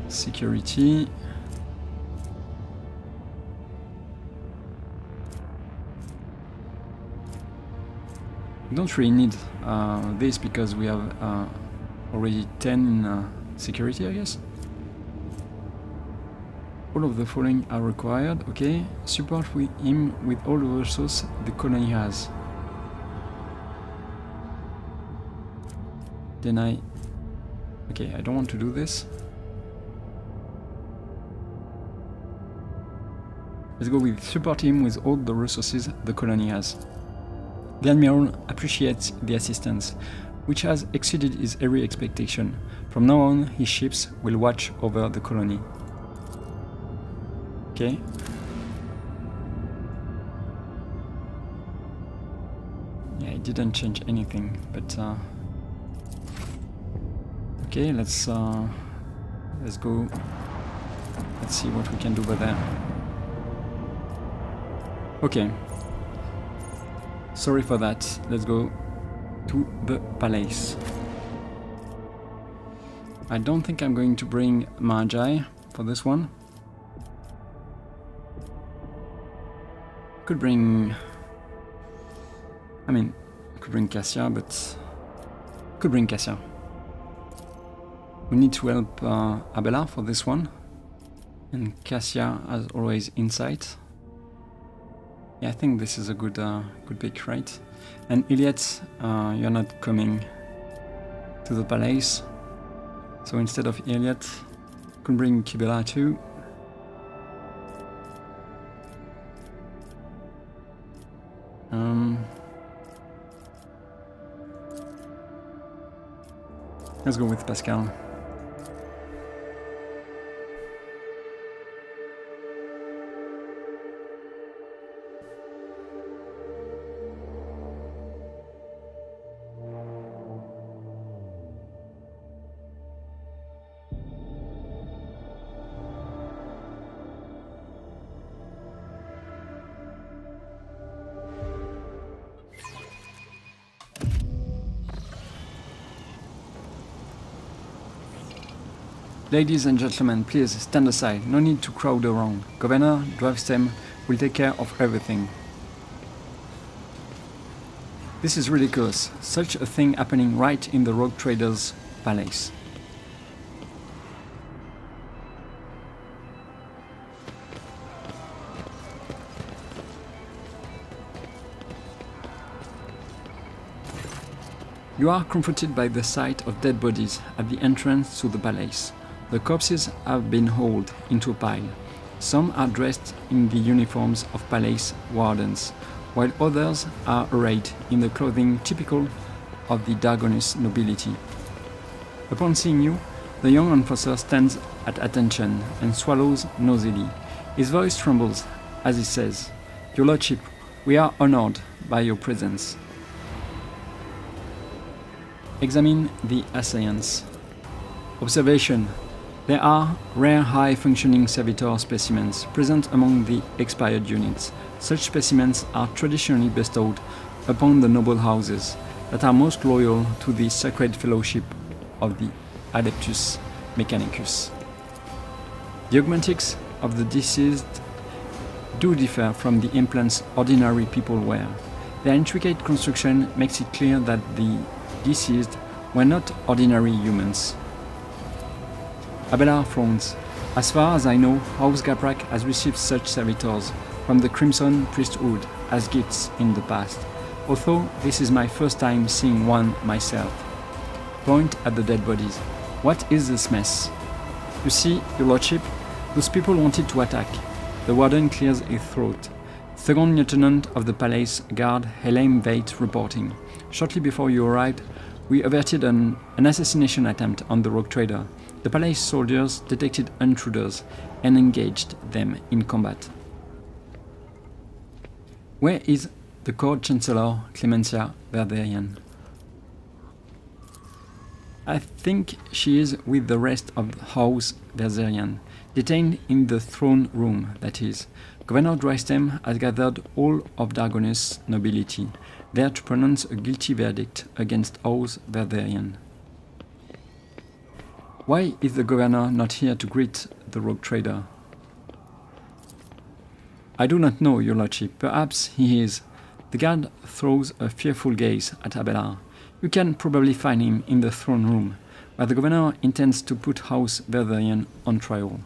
Security. We don't really need this because we have already 10 in security, I guess. All of the following are required. Okay, support him with all the resources the colony has. Deny. Okay, I don't want to do this. Let's go with support him with all the resources the colony has. The Admiral appreciates the assistance, which has exceeded his every expectation. From now on, his ships will watch over the colony. Okay. Yeah, it didn't change anything, but okay, let's go. Let's see what we can do over there. Okay. Sorry for that. Let's go to the palace. I don't think I'm going to bring Magi for this one. Could bring... could bring Cassia, but... Could bring Cassia. We need to help Abela for this one. And Cassia, as always, insight. Yeah, I think this is a good pick, right? And Iliad, you're not coming to the palace. So instead of Iliad, could bring Kibela too. Let's go with Pascal. Ladies and gentlemen, please stand aside. No need to crowd around. Governor Dravstem will take care of everything. This is ridiculous. Such a thing happening right in the rogue trader's palace. You are confronted by the sight of dead bodies at the entrance to the palace. The corpses have been hauled into a pile. Some are dressed in the uniforms of palace wardens, while others are arrayed in the clothing typical of the Dargonus nobility. Upon seeing you, the young enforcer stands at attention and swallows noisily. His voice trembles as he says, "Your Lordship, we are honored by your presence." Examine the assailants. Observation. There are rare high-functioning servitor specimens present among the expired units. Such specimens are traditionally bestowed upon the noble houses that are most loyal to the sacred fellowship of the Adeptus Mechanicus. The augmentics of the deceased do differ from the implants ordinary people wear. Their intricate construction makes it clear that the deceased were not ordinary humans. Abela frowns. As far as I know, House Gaprak has received such servitors from the Crimson Priesthood as gifts in the past, although this is my first time seeing one myself. Point at the dead bodies. What is this mess? You see, Your Lordship, those people wanted to attack. The warden clears his throat. Second Lieutenant of the Palace Guard Helene Veit reporting. Shortly before you arrived, we averted an assassination attempt on the rogue trader. The Palace soldiers detected intruders and engaged them in combat. Where is the Court Chancellor Clemencia Verderian? I think she is with the rest of House Verderian, detained in the throne room, that is. Governor Drystem has gathered all of Dargonus' nobility, there to pronounce a guilty verdict against House Verderian. Why is the governor not here to greet the rogue trader? I do not know, your lordship. Perhaps he is. The guard throws a fearful gaze at Abelard. You can probably find him in the throne room, where the governor intends to put House Verderian on trial.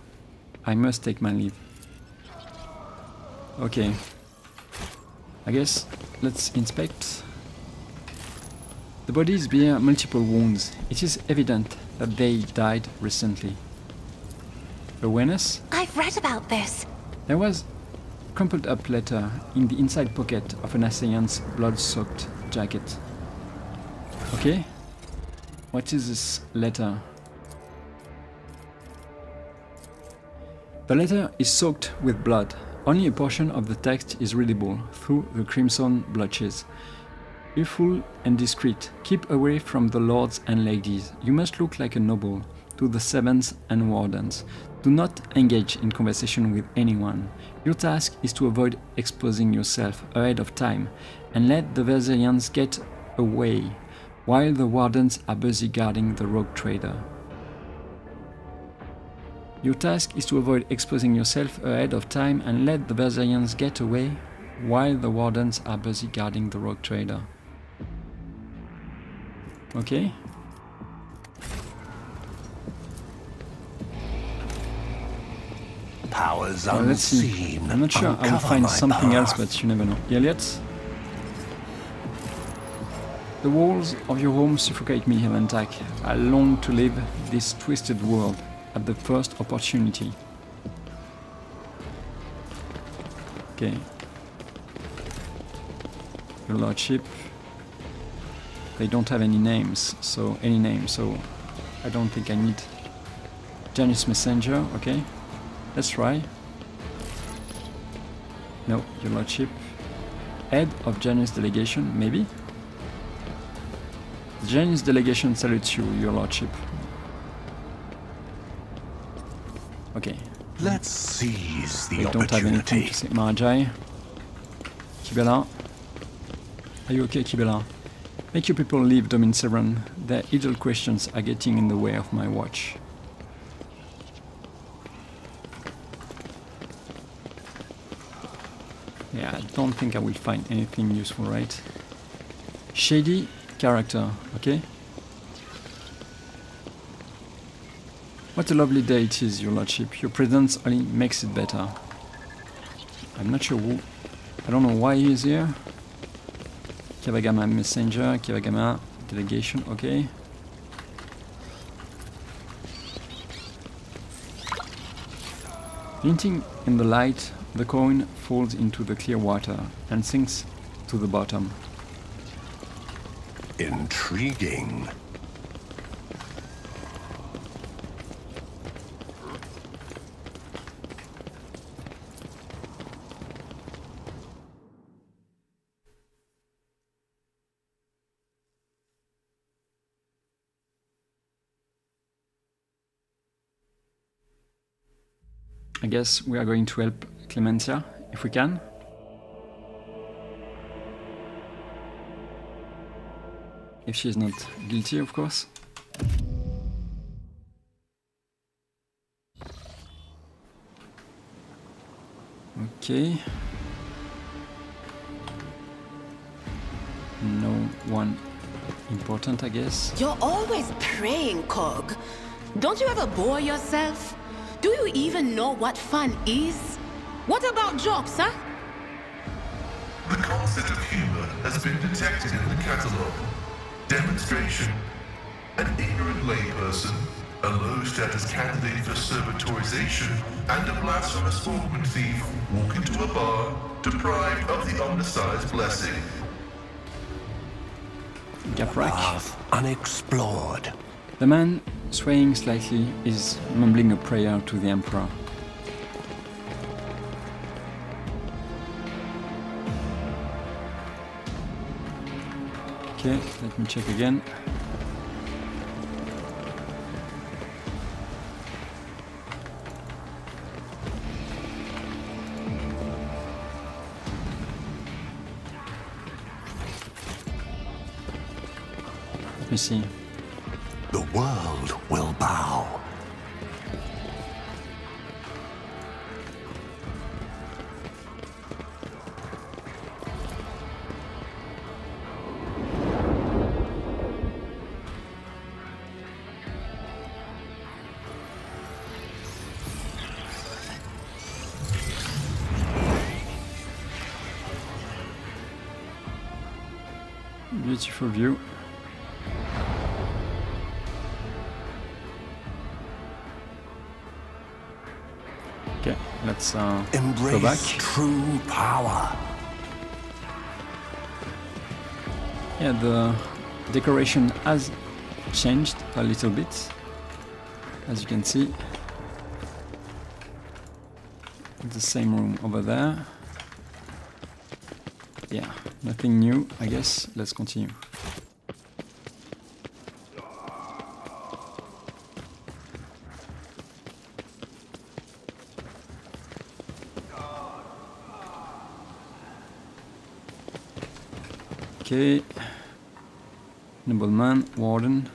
I must take my leave. Okay. I guess let's inspect. The bodies bear multiple wounds. It is evident that they died recently. Awareness? I've read about this. There was a crumpled up letter in the inside pocket of an assailant's blood-soaked jacket. Okay. What is this letter? The letter is soaked with blood. Only a portion of the text is readable through the crimson blotches. Fearful and discreet, keep away from the lords and ladies. You must look like a noble to the servants and wardens. Do not engage in conversation with anyone. Your task is to avoid exposing yourself ahead of time and let the Verderians get away while the wardens are busy guarding the rogue trader. Your task is to avoid exposing yourself ahead of time and let the Verderians get away while the wardens are busy guarding the rogue trader. Okay. Powers Let's see. I'm not sure I will find something else, but you never know. Elliot? The walls of your home suffocate me, Heretic. I long to leave this twisted world at the first opportunity. Okay. Your lordship. They don't have any names, so I don't think I need Janus Messenger. Okay, let's try. No, your lordship. Head of Janus delegation, maybe? The Janus delegation salutes you, your lordship. Okay. Let's seize the They don't have anything to say. Magi. Kibela. Are you okay, Kibela? Make you people leave, Domin Severan. Their idle questions are getting in the way of my watch. Yeah, I don't think I will find anything useful, right? Shady character, okay? What a lovely day it is, your lordship. Your presence only makes it better. I'm not sure who... I don't know why he is here. Kiwagama messenger, Kiwagama delegation, okay. Glinting in the light, the coin falls into the clear water and sinks to the bottom. Intriguing. I guess we are going to help Clemencia, if we can. If she's not guilty, of course. Okay. No one important, I guess. You're always praying, Cog. Don't you ever bore yourself? Do you even know what fun is? What about jobs, huh? The concept of humor has been detected in the catalogue. Demonstration. An ignorant layperson a low-status candidate for servitorization and a blasphemous ornament thief walk into a bar deprived of the undersized blessing. Gafrak. Path unexplored. The man, swaying slightly, is mumbling a prayer to the Emperor. Okay, let me check again. Let me see. The world will bow. Beautiful view. Okay, let's go back. Embrace true power. Yeah, the decoration has changed a little bit, as you can see. The same room over there. Yeah, nothing new, I guess. Let's continue. Okay. Nobleman, Warden.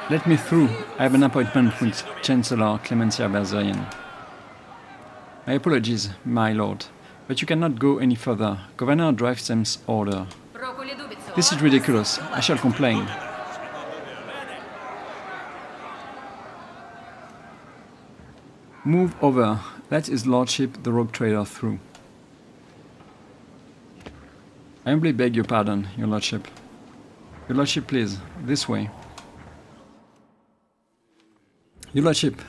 Let me through. I have an appointment with Chancellor Clemencia Berzerian. My apologies, my lord, but you cannot go any further. Governor Drivesam's order. This is ridiculous. I shall complain. Move over. Let his lordship, the rogue trader, through. I humbly beg your pardon, your lordship. Your lordship, please, this way. Your lordship,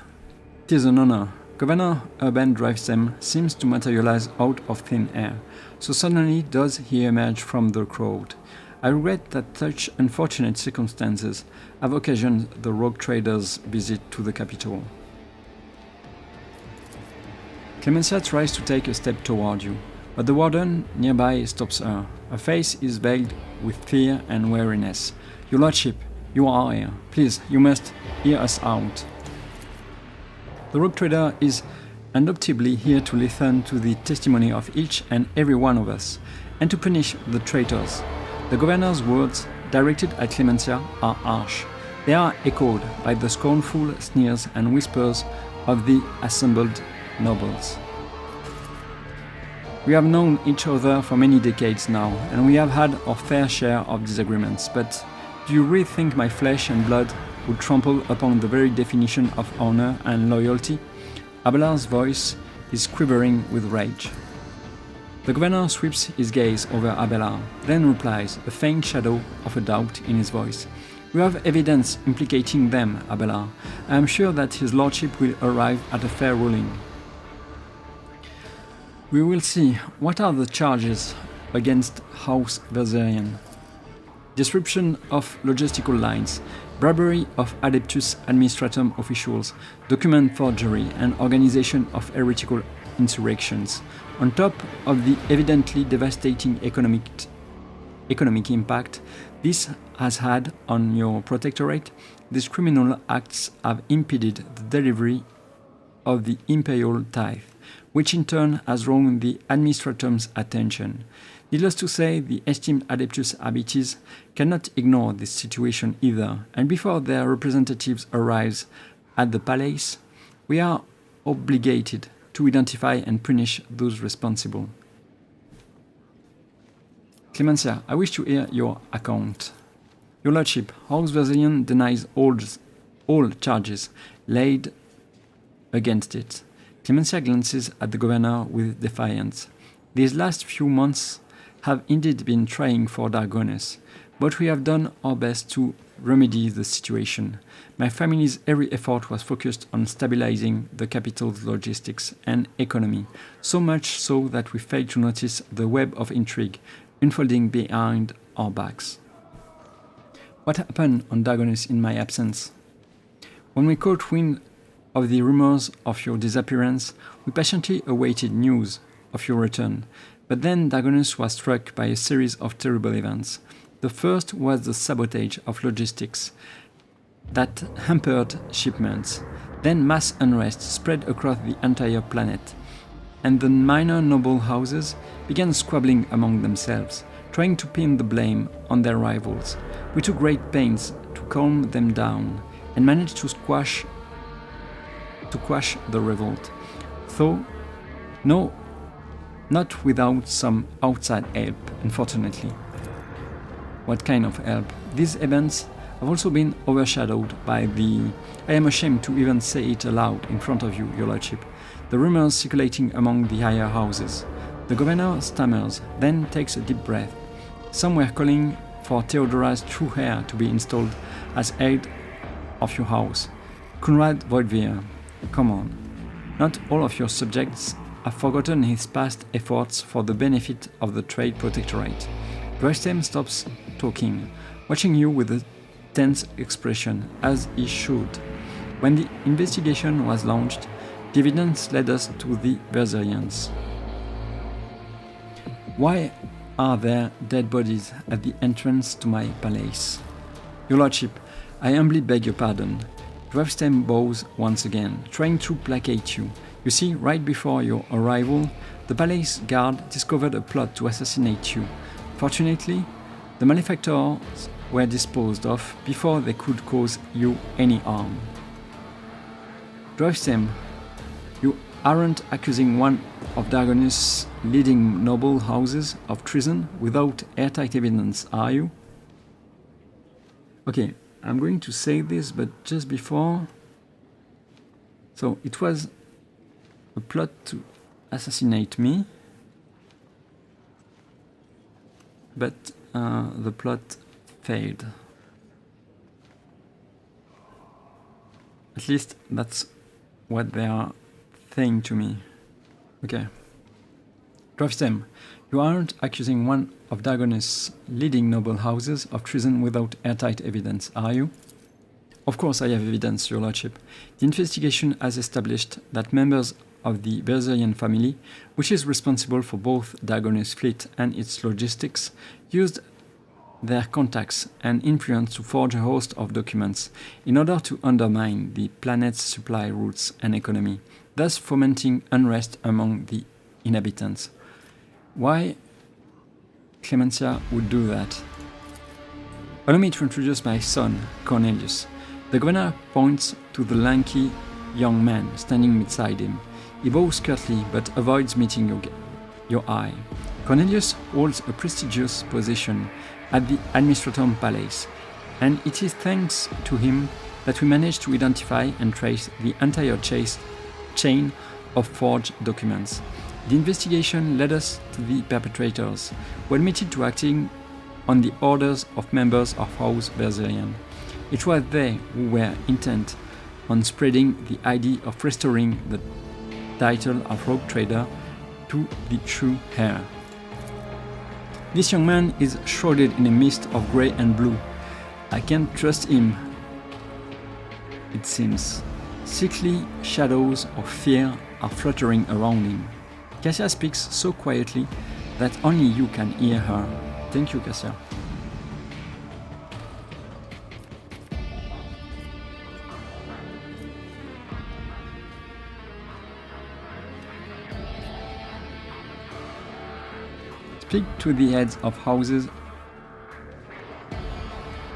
'tis an honor. Governor Urban Drivesam seems to materialize out of thin air. So suddenly does he emerge from the crowd. I regret that such unfortunate circumstances have occasioned the rogue trader's visit to the capital. Clemencia tries to take a step toward you, but the warden nearby stops her. Her face is veiled with fear and weariness. Your lordship, you are here. Please, you must hear us out. The rogue trader is undoubtedly here to listen to the testimony of each and every one of us, and to punish the traitors. The governor's words, directed at Clemencia, are harsh. They are echoed by the scornful sneers and whispers of the assembled nobles. We have known each other for many decades now, and we have had our fair share of disagreements, but do you really think my flesh and blood would trample upon the very definition of honor and loyalty? Abelard's voice is quivering with rage. The governor sweeps his gaze over Abelard, then replies, a faint shadow of a doubt in his voice. We have evidence implicating them, Abelard. I am sure that his lordship will arrive at a fair ruling. We will see. What are the charges against House Berzerian? Disruption of logistical lines, bribery of Adeptus Administratum officials, document forgery, and organization of heretical insurrections. On top of the evidently devastating economic impact this has had on your protectorate, these criminal acts have impeded the delivery of the imperial tithe, which in turn has drawn the administratum's attention. Needless to say, the esteemed Adeptus Abites cannot ignore this situation either, and before their representatives arrive at the palace, we are obligated to identify and punish those responsible. Clemencia, I wish to hear your account. Your lordship, House Berzerian denies all charges laid against it. Clemencia glances at the governor with defiance. These last few months have indeed been trying for Dargones, But we have done our best to remedy the situation. My family's every effort was focused on stabilizing the capital's logistics and economy, so much so that we failed to notice the web of intrigue unfolding behind our backs. What happened on Dagonus in my absence? When we caught wind of the rumors of your disappearance, we patiently awaited news of your return. But then Dagonus was struck by a series of terrible events. The first was the sabotage of logistics that hampered shipments. Then mass unrest spread across the entire planet, and the minor noble houses began squabbling among themselves, trying to pin the blame on their rivals. We took great pains to calm them down and managed to quash the revolt, though not without some outside help, unfortunately. What kind of help? These events have also been overshadowed by I am ashamed to even say it aloud in front of you, your lordship, the rumors circulating among the higher houses. The governor stammers, then takes a deep breath. Some were calling for Theodora's true heir to be installed as head of your house. Conrad Voidveer, come on. Not all of your subjects have forgotten his past efforts for the benefit of the Trade Protectorate. Dresden stops talking, watching you with a tense expression, as he should. When the investigation was launched, the evidence led us to the Versarians. Why are there dead bodies at the entrance to my palace? Your lordship, I humbly beg your pardon. Dresden bows once again, trying to placate you. You see, right before your arrival, the palace guard discovered a plot to assassinate you. Fortunately, the malefactors were disposed of before they could cause you any harm. Dresden, you aren't accusing one of Dagonus' leading noble houses of treason without airtight evidence, are you? Okay, I'm going to say this, but just before... So, it was a plot to assassinate me, but the plot failed. At least that's what they are saying to me. Okay. Dresden, you aren't accusing one of Dagonus' leading noble houses of treason without airtight evidence, are you? Of course I have evidence, your lordship. The investigation has established that members of the Versarian family, which is responsible for both Dagonus' fleet and its logistics, used their contacts and influence to forge a host of documents in order to undermine the planet's supply routes and economy, thus fomenting unrest among the inhabitants. Why Clemencia would do that? Allow me to introduce my son, Cornelius. The governor points to the lanky young man standing beside him. He bows curtly but avoids meeting your eye. Cornelius holds a prestigious position at the Administratum Palace, and it is thanks to him that we managed to identify and trace the entire chain of forged documents. The investigation led us to the perpetrators, who admitted to acting on the orders of members of House Versarian. It was they who were intent on spreading the idea of restoring the title of rogue trader to the true heir. This young man is shrouded in a mist of grey and blue. I can't trust him, it seems. Sickly shadows of fear are fluttering around him. Cassia speaks so quietly that only you can hear her. Thank you, Cassia. Speak to the heads of houses.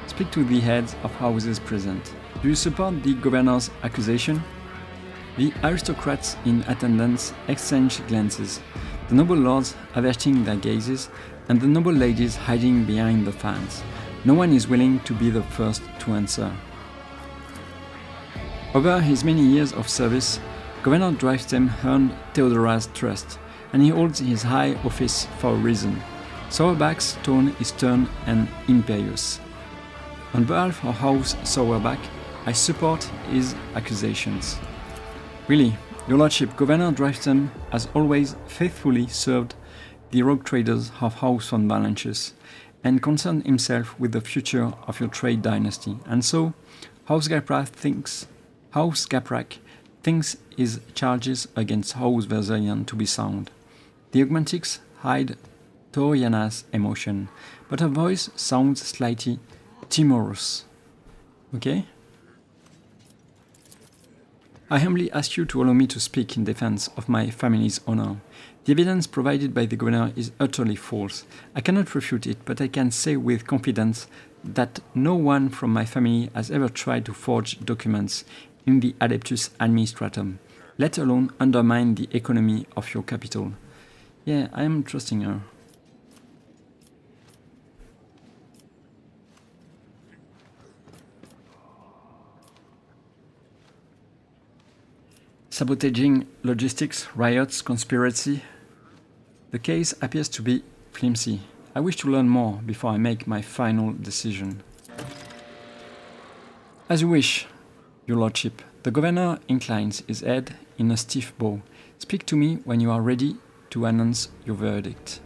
Speak to the heads of houses present. Do you support the governor's accusation? The aristocrats in attendance exchange glances, the noble lords averting their gazes, and the noble ladies hiding behind the fans. No one is willing to be the first to answer. Over his many years of service, Governor Dresden earned Theodora's trust, and he holds his high office for a reason. Sourback's tone is stern and imperious. On behalf of House Sourback, I support his accusations. Really, your lordship, Governor Driftstem has always faithfully served the rogue traders of House von Balanchus and concerned himself with the future of your trade dynasty, and so House Gaprak thinks his charges against House Verzerian to be sound. The augmentics hide Toriana's emotion, but her voice sounds slightly timorous. Okay? I humbly ask you to allow me to speak in defense of my family's honor. The evidence provided by the governor is utterly false. I cannot refute it, but I can say with confidence that no one from my family has ever tried to forge documents in the Adeptus Administratum, let alone undermine the economy of your capital. Yeah, I am trusting her. Sabotaging logistics, riots, conspiracy. The case appears to be flimsy. I wish to learn more before I make my final decision. As you wish, your lordship. The governor inclines his head in a stiff bow. Speak to me when you are ready to announce your verdict.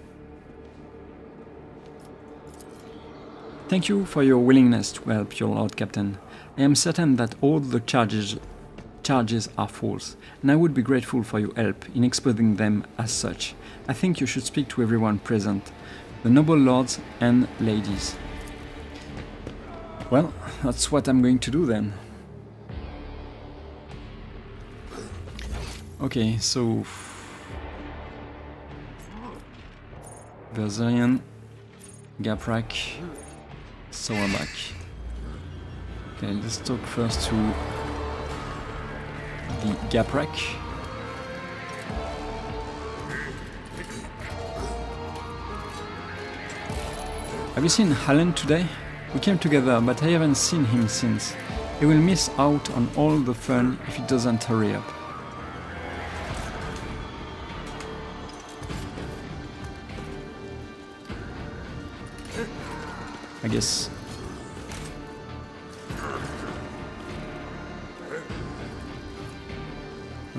Thank you for your willingness to help your Lord Captain. I am certain that all the charges are false, and I would be grateful for your help in exposing them as such. I think you should speak to everyone present, the noble lords and ladies. Well, that's what I'm going to do then. Okay, so Verzerian, Gaprak, Sourback. Okay, let's talk first to the Gaprak. Have you seen Hallen today? We came together, but I haven't seen him since. He will miss out on all the fun if he doesn't hurry up. I guess.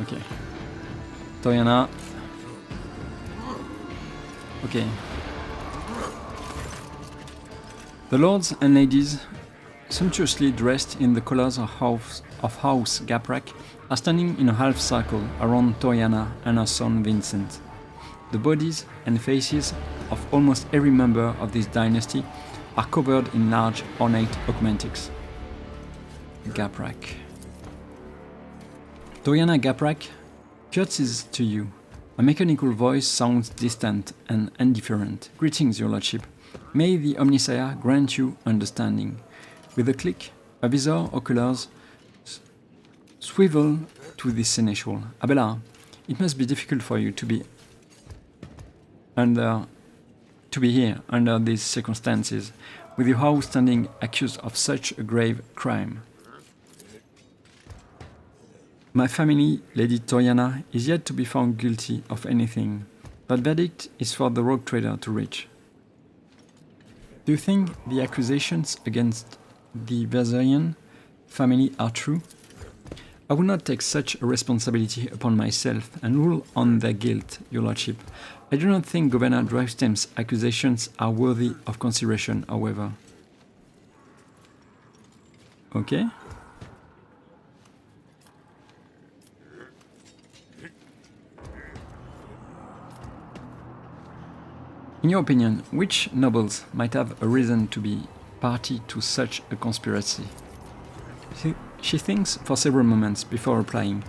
Okay. Toriana. Okay. The lords and ladies, sumptuously dressed in the colors of House Gaprak, are standing in a half circle around Toriana and her son Vincent. The bodies and faces of almost every member of this dynasty are covered in large ornate augmentics. Gaprak. Toriana Gaprak curtsies to you. A mechanical voice sounds distant and indifferent. Greetings, your lordship. May the Omnissiah grant you understanding. With a click, a visor oculars swivel to the seneschal. Abelard, it must be difficult for you to be here under these circumstances, with your house standing accused of such a grave crime. My family, Lady Toriana, is yet to be found guilty of anything. That verdict is for the rogue trader to reach. Do you think the accusations against the Verzerian family are true? I will not take such a responsibility upon myself and rule on their guilt, your lordship. I do not think Governor Drivestem's accusations are worthy of consideration, however. Okay? In your opinion, which nobles might have a reason to be party to such a conspiracy? She thinks for several moments before replying.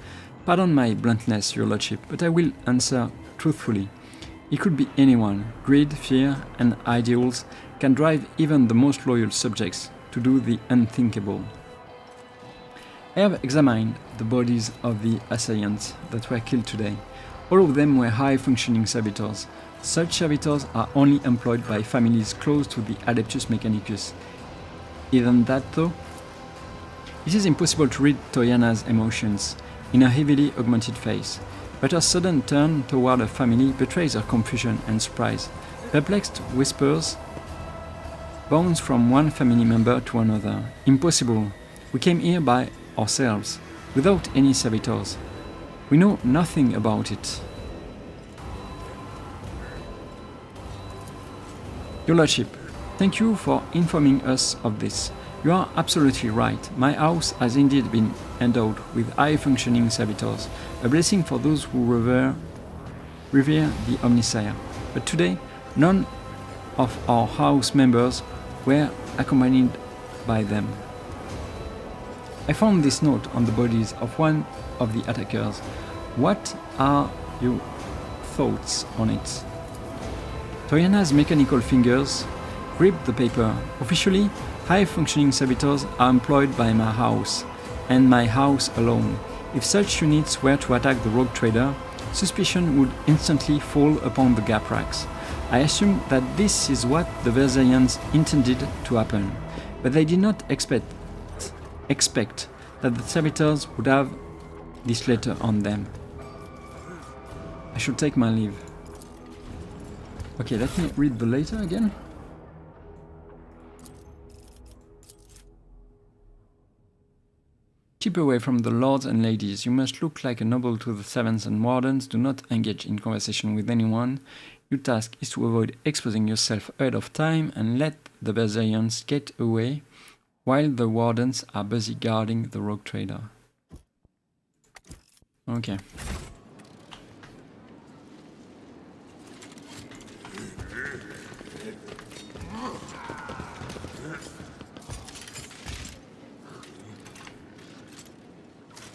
Pardon my bluntness, your lordship, but I will answer truthfully. It could be anyone. Greed, fear, and ideals can drive even the most loyal subjects to do the unthinkable. I have examined the bodies of the assailants that were killed today. All of them were high-functioning servitors. Such servitors are only employed by families close to the Adeptus Mechanicus. Isn't that though? It is impossible to read Toriana's emotions in her heavily augmented face, but her sudden turn toward her family betrays her confusion and surprise. Perplexed whispers bounce from one family member to another. Impossible. We came here by ourselves, without any servitors. We know nothing about it. Your Lordship, thank you for informing us of this. You are absolutely right. My house has indeed been endowed with high-functioning servitors, a blessing for those who revere the Omnissiah. But today, none of our house members were accompanied by them. I found this note on the bodies of one of the attackers. What are your thoughts on it? Toriana's mechanical fingers gripped the paper. Officially, high-functioning servitors are employed by my house, and my house alone. If such units were to attack the rogue trader, suspicion would instantly fall upon the Gapraks. I assume that this is what the Versaians intended to happen, but they did not expect that the servitors would have this letter on them. I should take my leave. Okay, let me read the letter again. Keep away from the lords and ladies. You must look like a noble to the servants and wardens. Do not engage in conversation with anyone. Your task is to avoid exposing yourself ahead of time and let the Versaians get away while the wardens are busy guarding the rogue trader. Okay.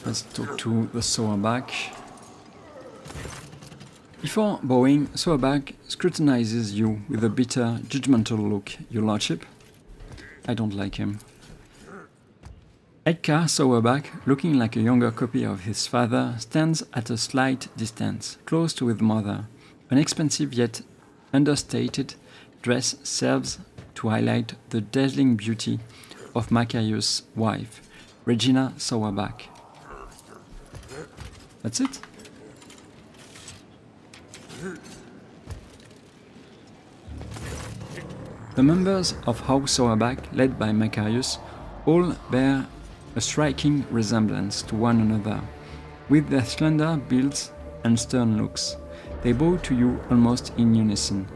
Let's talk to the Sauerback. Before bowing, Sauerback scrutinizes you with a bitter, judgmental look. Your Lordship? I don't like him. Edgar Sauerback, looking like a younger copy of his father, stands at a slight distance, close to his mother. An expensive yet understated dress serves to highlight the dazzling beauty of Macarius' wife, Regina Sauerback. That's it? The members of House Sauerback, led by Macarius, all bear a striking resemblance to one another. With their slender builds and stern looks, they bow to you almost in unison.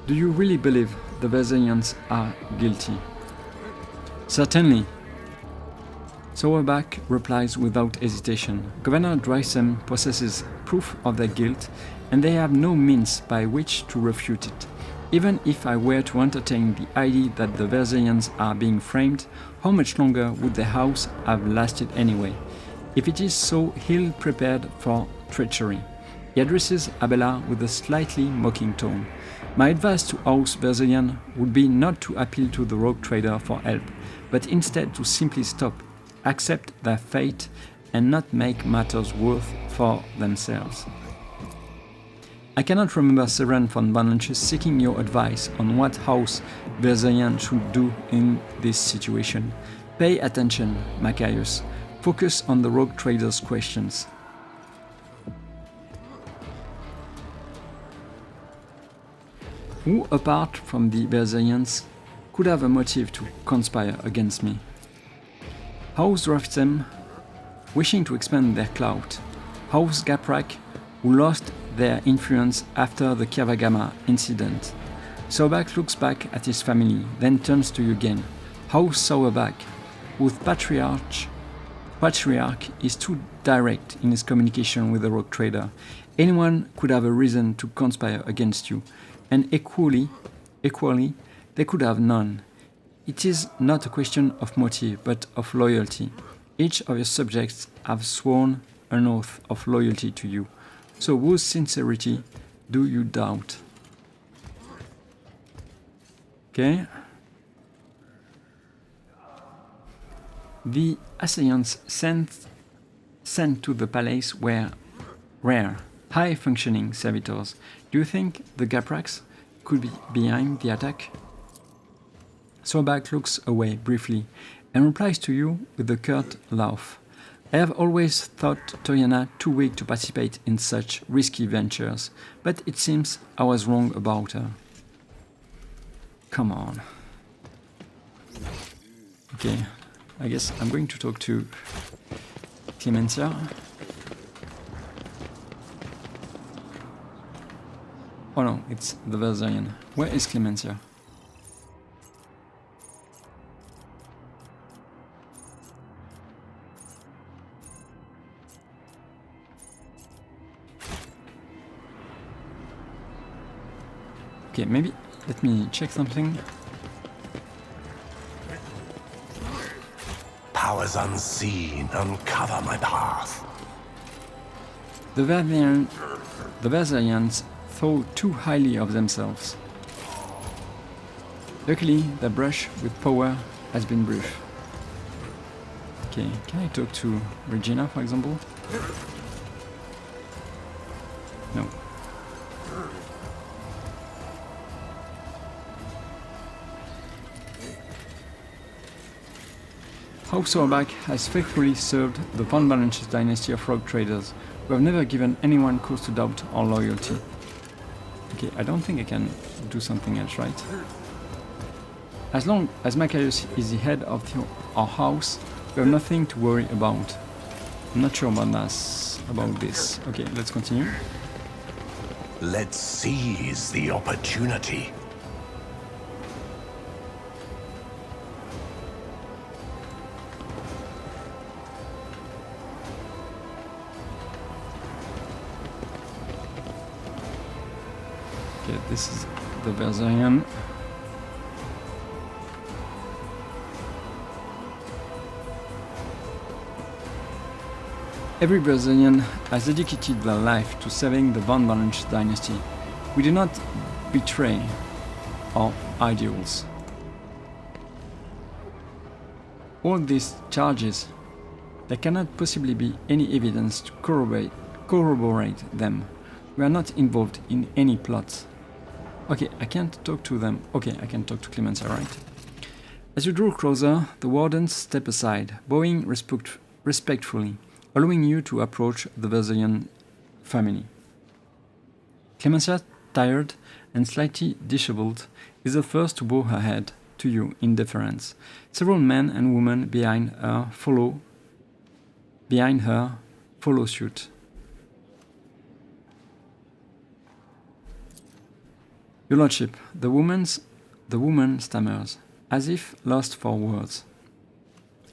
Do you really believe the Versaians are guilty? Certainly. Sauerback replies without hesitation. Governor Drysem possesses proof of their guilt, and they have no means by which to refute it. Even if I were to entertain the idea that the Versaians are being framed, how much longer would the house have lasted anyway, if it is so ill-prepared for treachery? He addresses Abella with a slightly mocking tone. My advice to House Versaian would be not to appeal to the rogue trader for help, but instead to simply stop, accept their fate, and not make matters worse for themselves. I cannot remember Severan von Banlanches seeking your advice on what House Versaian should do in this situation. Pay attention, Macarius. Focus on the rogue trader's questions. Who, apart from the Versaians, could have a motive to conspire against me? House Draftsem, wishing to expand their clout. House Gaprak, who lost their influence after the Kiavagama incident. Sauerback looks back at his family, then turns to you again. House Sauerback, whose patriarch is too direct in his communication with the rogue trader. Anyone could have a reason to conspire against you, and equally, they could have none. It is not a question of motive, but of loyalty. Each of your subjects have sworn an oath of loyalty to you. So whose sincerity do you doubt? Okay. The assailants sent to the palace were rare, high-functioning servitors. Do you think the Gapraks could be behind the attack? Sauerback looks away briefly and replies to you with a curt laugh. I have always thought Toriana too weak to participate in such risky ventures, but it seems I was wrong about her. Come on. Okay, I guess I'm going to talk to Clemencia. Oh no, it's the Verzerian. Where is Clemencia? Okay, maybe let me check something. Powers unseen uncover my path. The Verzerians thought too highly of themselves. Luckily, their brush with power has been brief. Okay, can I talk to Regina, for example? No. House Orbach has faithfully served the Von Balanch's dynasty of rogue traders, who have never given anyone cause to doubt our loyalty. Okay, I don't think I can do something else, right? As long as Macarius is the head of our house, we have nothing to worry about. I'm not sure about this. Okay, let's continue. Let's seize the opportunity. Okay, this is the Verzerian. Every Verzerian has dedicated their life to saving the Von Balanch dynasty. We do not betray our ideals. All these charges, there cannot possibly be any evidence to corroborate them. We are not involved in any plots. Okay, I can't talk to them. Okay, I can talk to Clemencia, right? As you draw closer, the wardens step aside, bowing respectfully, allowing you to approach the Verzerian family. Clemencia, tired and slightly disheveled, is the first to bow her head to you in deference. Several men and women behind her follow suit. Your Lordship, the woman stammers, as if lost for words.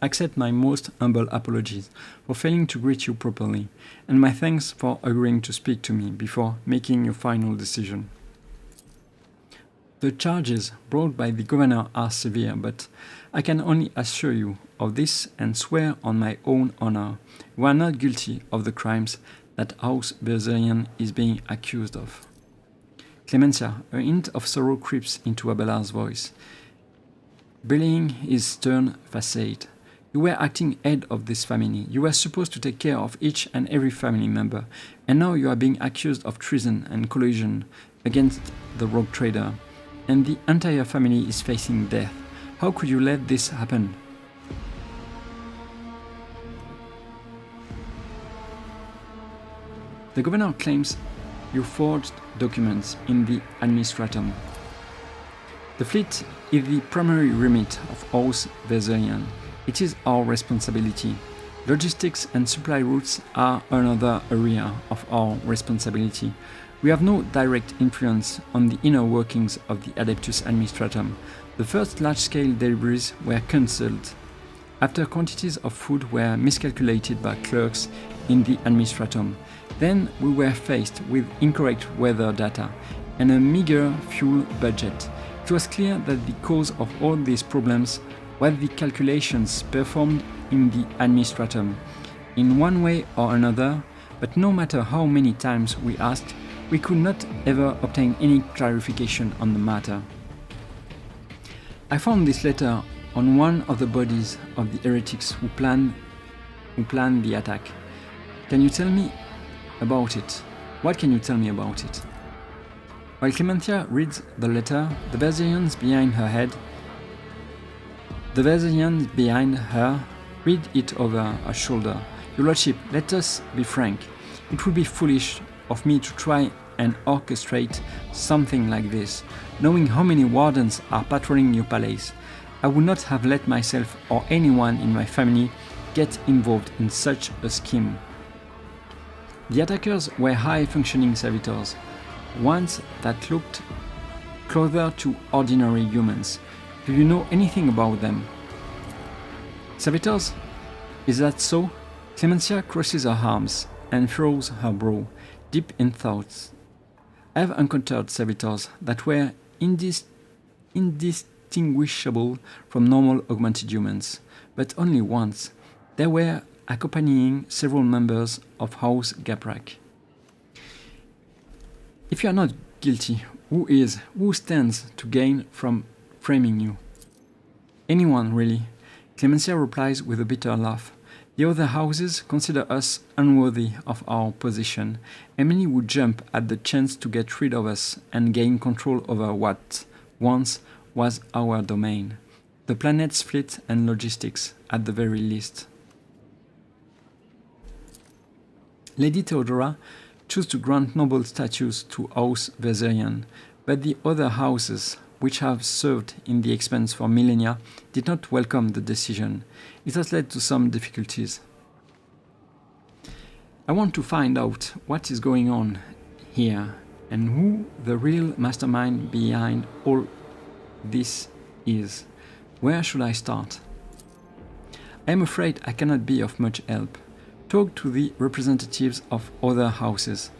Accept my most humble apologies for failing to greet you properly, and my thanks for agreeing to speak to me before making your final decision. The charges brought by the governor are severe, but I can only assure you of this and swear on my own honor, you are not guilty of the crimes that House Verzerian is being accused of. Clemencia, a hint of sorrow creeps into Abelard's voice, belying his stern facade. You were acting head of this family. You were supposed to take care of each and every family member, and now you are being accused of treason and collusion against the rogue trader, and the entire family is facing death. How could you let this happen? The governor claims you forged documents in the administratum. The fleet is the primary remit of House Verzerian. It is our responsibility. Logistics and supply routes are another area of our responsibility. We have no direct influence on the inner workings of the Adeptus Administratum. The first large-scale deliveries were cancelled after quantities of food were miscalculated by clerks in the Administratum. Then we were faced with incorrect weather data and a meager fuel budget. It was clear that the cause of all these problems was the calculations performed in the Administratum, in one way or another, but no matter how many times we asked, we could not ever obtain any clarification on the matter. I found this letter on one of the bodies of the heretics who planned the attack. Can you tell me about it? What can you tell me about it? While Clemencia reads the letter, the Verzerians behind her read it over her shoulder. Your Lordship, let us be frank. It would be foolish of me to try and orchestrate something like this, knowing how many wardens are patrolling your palace. I would not have let myself or anyone in my family get involved in such a scheme. The attackers were high-functioning servitors, ones that looked closer to ordinary humans. Do you know anything about them? Servitors? Is that so? Clemencia crosses her arms and furrows her brow, deep in thoughts. I have encountered servitors that were indistinguishable from normal augmented humans, but only once. They were accompanying several members of House Gaprak. If you are not guilty, who is? Who stands to gain from framing you? Anyone, really. Clemencia replies with a bitter laugh. The other houses consider us unworthy of our position, and many would jump at the chance to get rid of us and gain control over what once was our domain. The planet's fleet and logistics, at the very least. Lady Theodora chose to grant noble statues to House Verserian, but the other houses, which have served in the Expanse for millennia, did not welcome the decision. It has led to some difficulties. I want to find out what is going on here and who the real mastermind behind all this is. Where should I start? I am afraid I cannot be of much help. Talk to the representatives of other houses.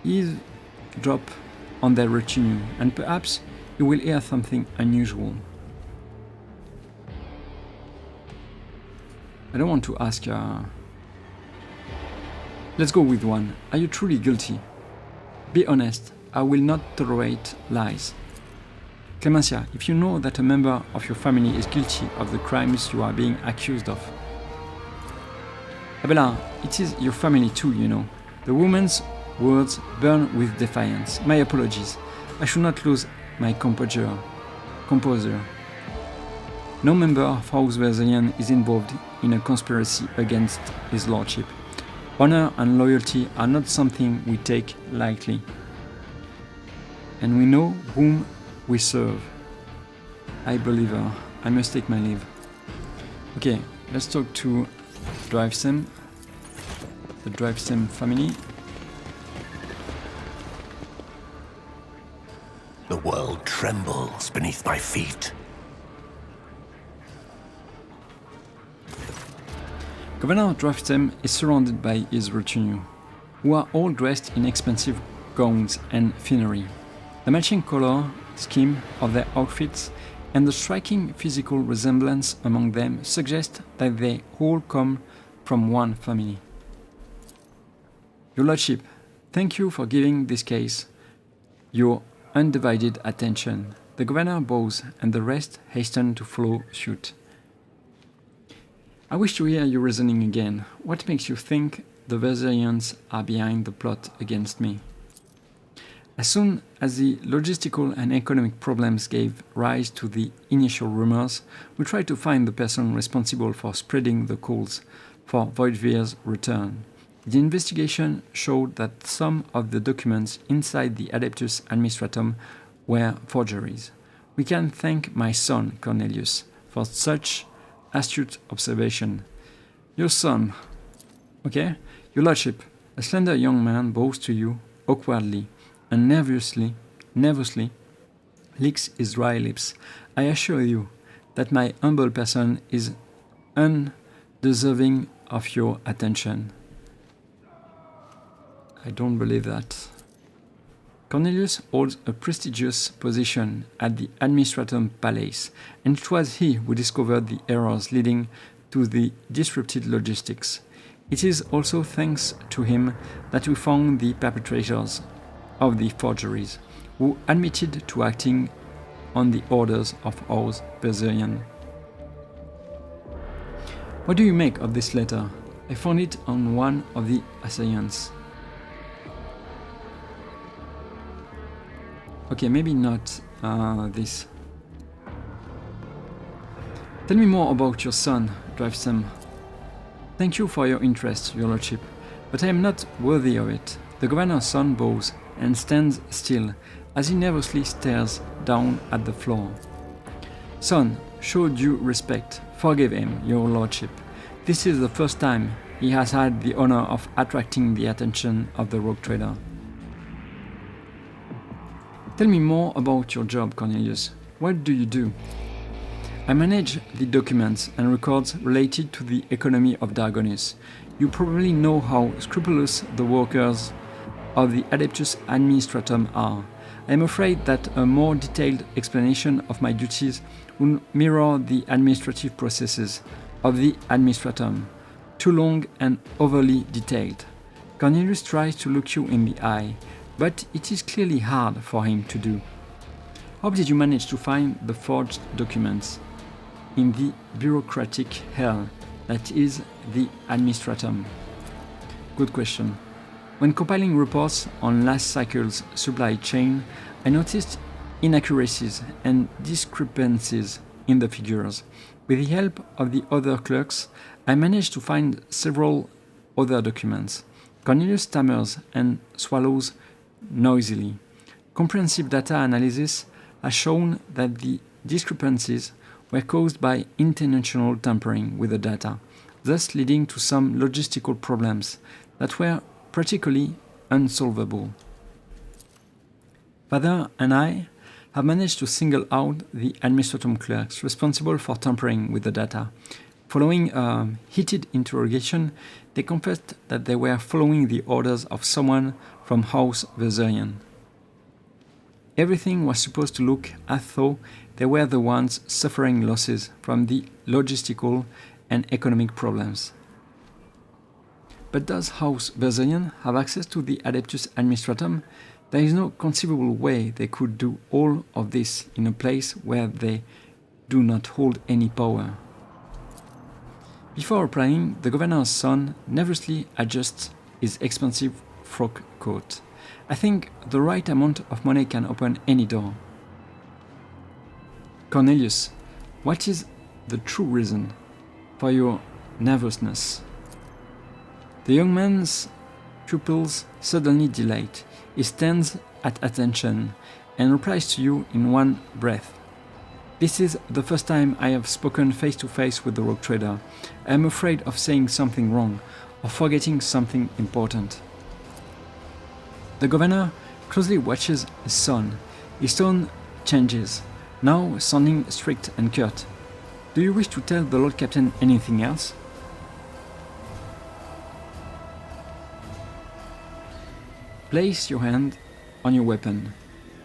Eavesdrop on their retinue, and perhaps you will hear something unusual. I don't want to ask her. Let's go with one. Are you truly guilty? Be honest. I will not tolerate lies. Clemencia, if you know that a member of your family is guilty of the crimes you are being accused of. Abella, it is your family too, you know. The woman's words burn with defiance. My apologies. I should not lose my composure. No member of House Verserian is involved in a conspiracy against his lordship. Honor and loyalty are not something we take lightly. And we know whom we serve. I believe her. I must take my leave. Okay, let's talk to Drivesem. The Drivesem family. The world trembles beneath my feet. Governor Drivesem is surrounded by his retinue, who are all dressed in expensive gowns and finery. The matching color scheme of their outfits and the striking physical resemblance among them suggest that they all come from one family. Your Lordship, thank you for giving this case your undivided attention. The governor bows and the rest hasten to follow suit. I wish to hear you reasoning again. What makes you think the Verserians are behind the plot against me? As soon as the logistical and economic problems gave rise to the initial rumors, we tried to find the person responsible for spreading the calls for Voidvir's return. The investigation showed that some of the documents inside the Adeptus Administratum were forgeries. We can thank my son, Cornelius, for such astute observation. Your son, okay? Your Lordship, a slender young man bows to you awkwardly and nervously licks his dry lips. I assure you that my humble person is undeserving of your attention. I don't believe that. Cornelius holds a prestigious position at the Administratum Palace, and it was he who discovered the errors leading to the disrupted logistics. It is also thanks to him that we found the perpetrators of the forgeries, who admitted to acting on the orders of House Verserian. What do you make of this letter? I found it on one of the assailants. Okay, maybe not this. Tell me more about your son, Drivesem. Thank you for your interest, your lordship, but I am not worthy of it. The governor's son bows and stands still as he nervously stares down at the floor. Son, show due respect. Forgive him, your lordship. This is the first time he has had the honor of attracting the attention of the rogue trader. Tell me more about your job, Cornelius. What do you do? I manage the documents and records related to the economy of Dargonis. You probably know how scrupulous the workers of the Adeptus Administratum are. I am afraid that a more detailed explanation of my duties will mirror the administrative processes of the Administratum, too long and overly detailed. Cornelius tries to look you in the eye, but it is clearly hard for him to do. How did you manage to find the forged documents in the bureaucratic hell that is the Administratum? Good question. When compiling reports on last cycle's supply chain, I noticed inaccuracies and discrepancies in the figures. With the help of the other clerks, I managed to find several other documents. Cornelius stammers and swallows noisily. Comprehensive data analysis has shown that the discrepancies were caused by intentional tampering with the data, thus leading to some logistical problems that were practically unsolvable. Father and I have managed to single out the Administratum clerks responsible for tampering with the data. Following a heated interrogation, they confessed that they were following the orders of someone from House Verzerian. Everything was supposed to look as though they were the ones suffering losses from the logistical and economic problems. But does House Verzerian have access to the Adeptus Administratum? There is no conceivable way they could do all of this in a place where they do not hold any power. Before replying, the governor's son nervously adjusts his expensive frock coat. I think the right amount of money can open any door. Cornelius, what is the true reason for your nervousness? The young man's pupils suddenly dilate. He stands at attention and replies to you in one breath. This is the first time I have spoken face to face with the rogue trader. I am afraid of saying something wrong or forgetting something important. The governor closely watches his son. His tone changes, now sounding strict and curt. Do you wish to tell the Lord Captain anything else? Place your hand on your weapon.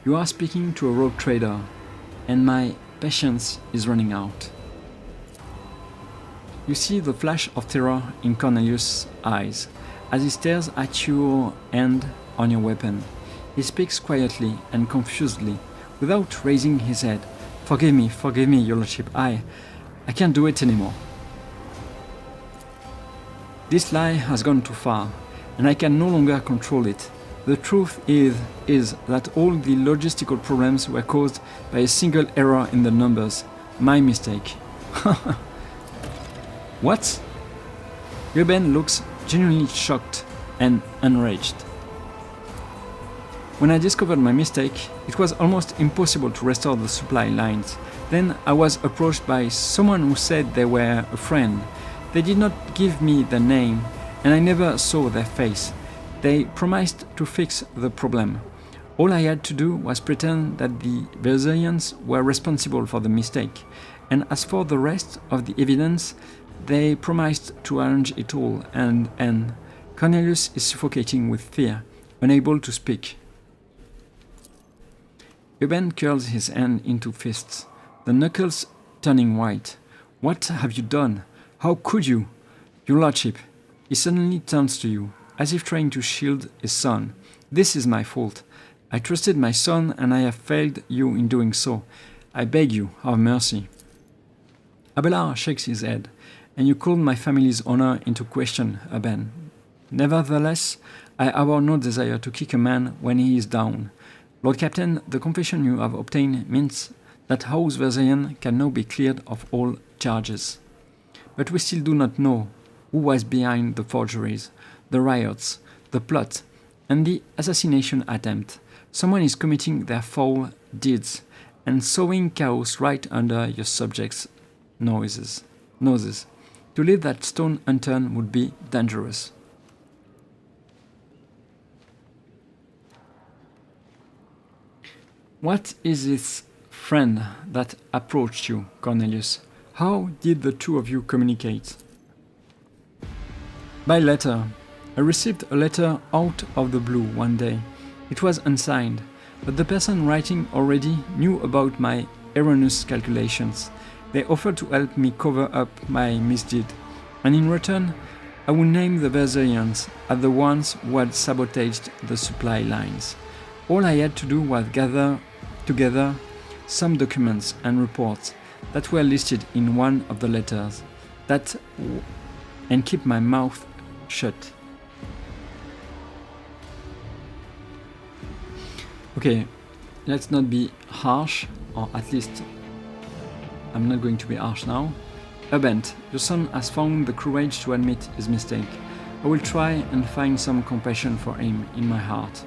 You are speaking to a rogue trader, and my patience is running out. You see the flash of terror in Cornelius' eyes as he stares at your hand on your weapon. He speaks quietly and confusedly, without raising his head. Forgive me, your lordship. I can't do it anymore. This lie has gone too far, and I can no longer control it. The truth is that all the logistical problems were caused by a single error in the numbers. My mistake. What? Ruben looks genuinely shocked and enraged. When I discovered my mistake, it was almost impossible to restore the supply lines. Then I was approached by someone who said they were a friend. They did not give me their name, and I never saw their face. They promised to fix the problem. All I had to do was pretend that the Verzerians were responsible for the mistake, and as for the rest of the evidence, they promised to arrange it all, and Cornelius is suffocating with fear, unable to speak. Ruben curls his hand into fists, the knuckles turning white. What have you done? How could you? Your lordship. He suddenly turns to you, as if trying to shield his son. This is my fault. I trusted my son, and I have failed you in doing so. I beg you, have mercy. Abelard shakes his head. And you called my family's honor into question, Aben. Nevertheless, I harbor no desire to kick a man when he is down. Lord Captain, the confession you have obtained means that House Verzerian can now be cleared of all charges. But we still do not know who was behind the forgeries, the riots, the plot, and the assassination attempt. Someone is committing their foul deeds and sowing chaos right under your subjects' noses. To leave that stone unturned would be dangerous. What is this friend that approached you, Cornelius? How did the two of you communicate? By letter. I received a letter out of the blue one day. It was unsigned, but the person writing already knew about my erroneous calculations. They offered to help me cover up my misdeed, and in return, I would name the Versarians as the ones who had sabotaged the supply lines. All I had to do was gather together some documents and reports that were listed in one of the letters, and keep my mouth shut. Okay, let's not be harsh, or at least I'm not going to be harsh now. Abent, your son has found the courage to admit his mistake. I will try and find some compassion for him in my heart.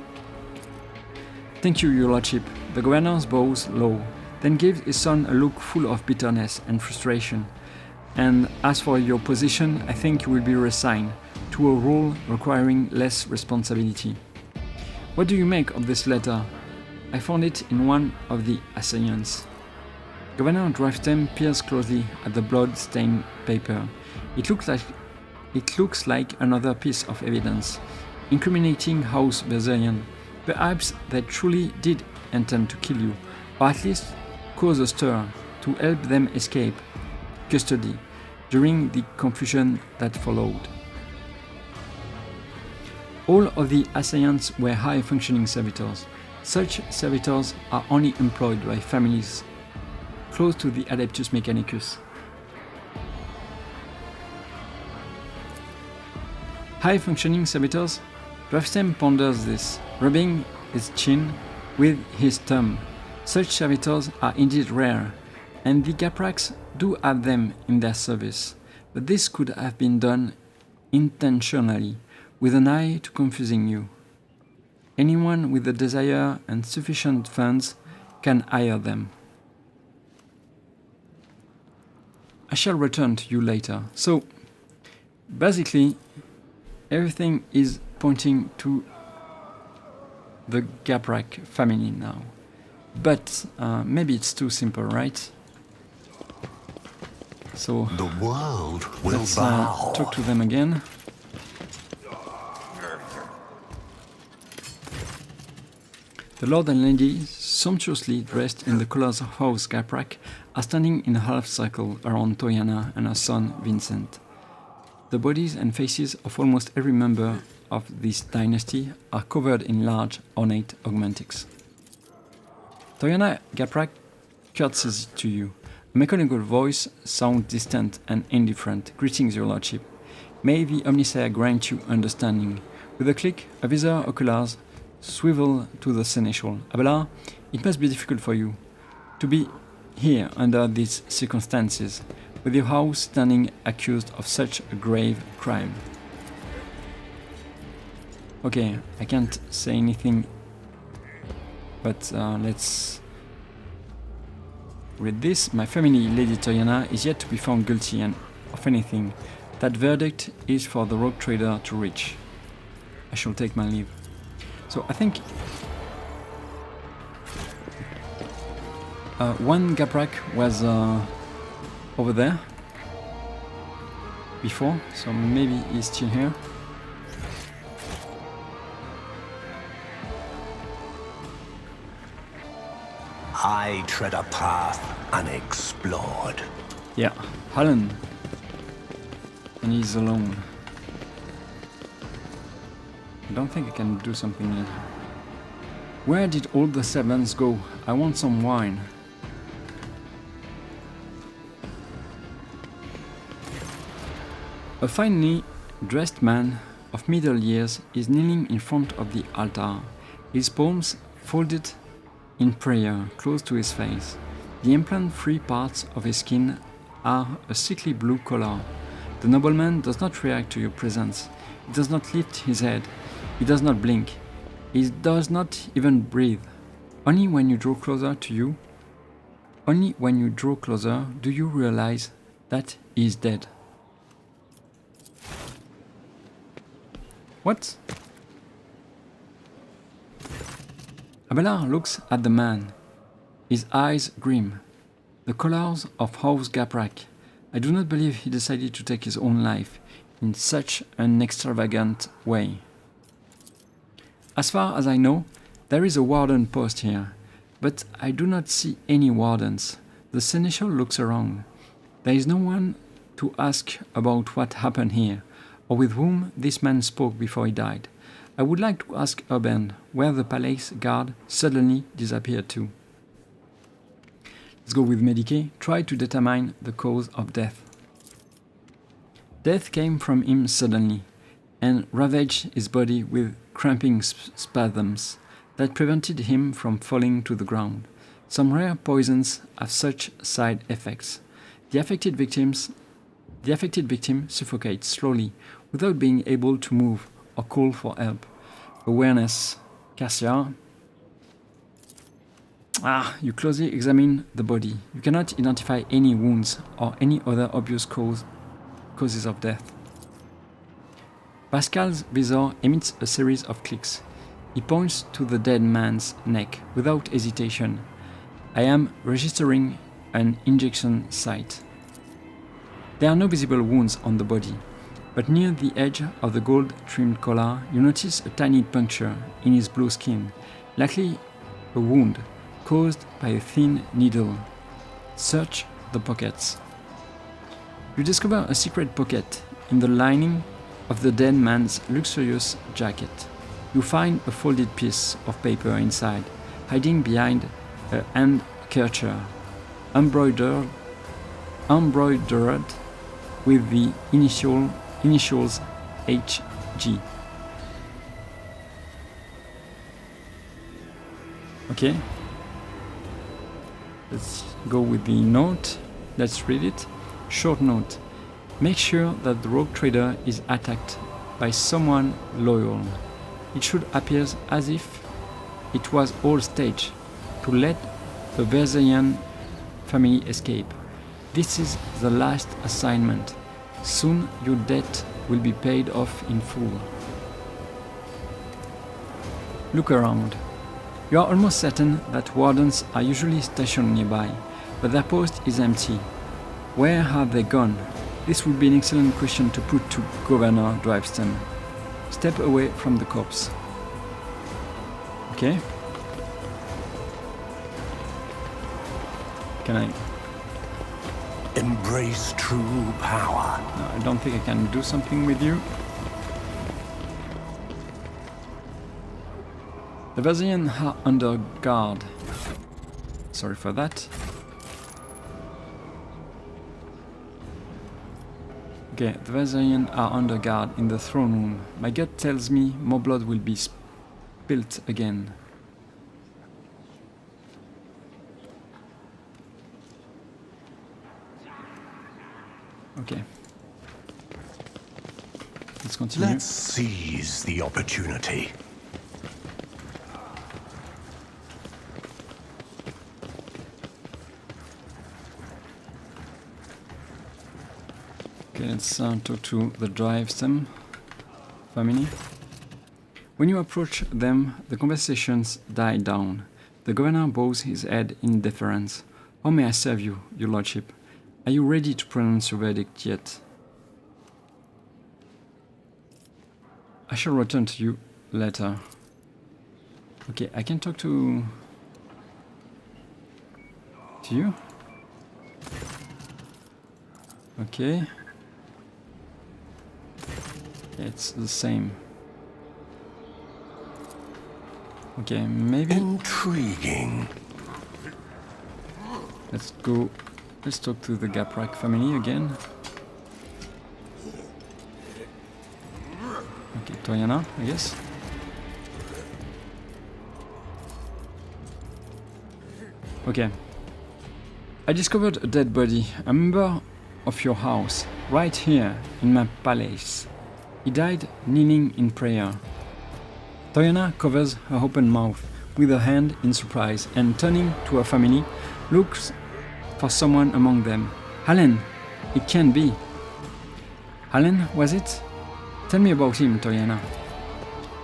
Thank you, your lordship. The governor bows low, then gives his son a look full of bitterness and frustration. And as for your position, I think you will be resigned to a role requiring less responsibility. What do you make of this letter? I found it in one of the assailants. Governor Driftem peers closely at the blood-stained paper. It looks like another piece of evidence, incriminating House Versarian. Perhaps they truly did intend to kill you, or at least cause a stir to help them escape custody during the confusion that followed. All of the assailants were high-functioning servitors. Such servitors are only employed by families close to the Adeptus Mechanicus. High-functioning servitors? Draftstem ponders this, rubbing his chin with his thumb. Such servitors are indeed rare, and the Gapraks do have them in their service, but this could have been done intentionally, with an eye to confusing you. Anyone with the desire and sufficient funds can hire them. I shall return to you later. So, basically, everything is pointing to the Gaprak family now. But maybe it's too simple, right? So The world will let's bow. talk to them again. The Lord and Lady, sumptuously dressed in the colors of House Gaprak, are standing in a half circle around Toyana and her son Vincent. The bodies and faces of almost every member of this dynasty are covered in large, ornate augmentics. Toyana Gaprak curtsies to you. A mechanical voice sounds distant and indifferent. Greetings, your lordship. May the Omnisaia grant you understanding. With a click, a visor oculars swivel to the seneschal. Abelard, it must be difficult for you to be here under these circumstances, with your house standing accused of such a grave crime. Okay, I can't say anything, but let's read this. My family, Lady Toyana, is yet to be found guilty of anything. That verdict is for the rogue trader to reach. I shall take my leave. So I think one Gaprak was over there before, so maybe he's still here. I tread a path unexplored. Yeah, Hallen. And he's alone. I don't think I can do something here. Where did all the servants go? I want some wine. A finely dressed man of middle years is kneeling in front of the altar, his palms folded in prayer close to his face. The implant-free parts of his skin are a sickly blue color. The nobleman does not react to your presence. He does not lift his head. He does not blink. He does not even breathe. Only when you draw closer to you, only when you draw closer do you realize that he is dead. What? Abelard looks at the man, his eyes grim. The colors of House Gaprak. I do not believe he decided to take his own life in such an extravagant way. As far as I know, there is a warden post here, but I do not see any wardens. The seneschal looks around. There is no one to ask about what happened here, or with whom this man spoke before he died. I would like to ask Urban where the palace guard suddenly disappeared to. Let's go with Medicae. Try to determine the cause of death. Death came from him suddenly, and ravaged his body with cramping spasms that prevented him from falling to the ground. Some rare poisons have such side effects. The affected victim suffocates slowly without being able to move or call for help. Awareness. Cassia. You closely examine the body. You cannot identify any wounds or any other obvious causes of death. Pascal's visor emits a series of clicks. He points to the dead man's neck without hesitation. I am registering an injection site. There are no visible wounds on the body, but near the edge of the gold-trimmed collar you notice a tiny puncture in his blue skin, likely a wound caused by a thin needle. Search the pockets. You discover a secret pocket in the lining of the dead man's luxurious jacket. You find a folded piece of paper inside, hiding behind a handkerchief, embroidered with the initials HG. Okay. Let's go with the note. Let's read it. Short note. Make sure that the rogue trader is attacked by someone loyal. It should appear as if it was all staged to let the Versailles family escape. This is the last assignment. Soon your debt will be paid off in full. Look around. You are almost certain that wardens are usually stationed nearby, but their post is empty. Where have they gone? This would be an excellent question to put to Governor Driveston. Step away from the corpse. Okay. Can I? Embrace true power. No, I don't think I can do something with you. The Vazian are under guard. Sorry for that. Okay, the Vazian are under guard in the throne room. My gut tells me more blood will be spilt again. Okay. Let's continue. Let's seize the opportunity. Okay, let's talk to the Driveston family. When you approach them, the conversations die down. The governor bows his head in deference. How may I serve you, your lordship? Are you ready to pronounce your verdict yet? I shall return to you later. Okay, I can talk to you? Okay. It's the same. Okay, maybe. Intriguing. Let's go. Let's talk to the Gaprak family again. Okay, Toriana, I guess. Okay. I discovered a dead body. I remember of your house, right here in my palace. He died kneeling in prayer. Toriana covers her open mouth with her hand in surprise and, turning to her family, looks for someone among them. Alan! It can't be! Alan, was it? Tell me about him, Toriana.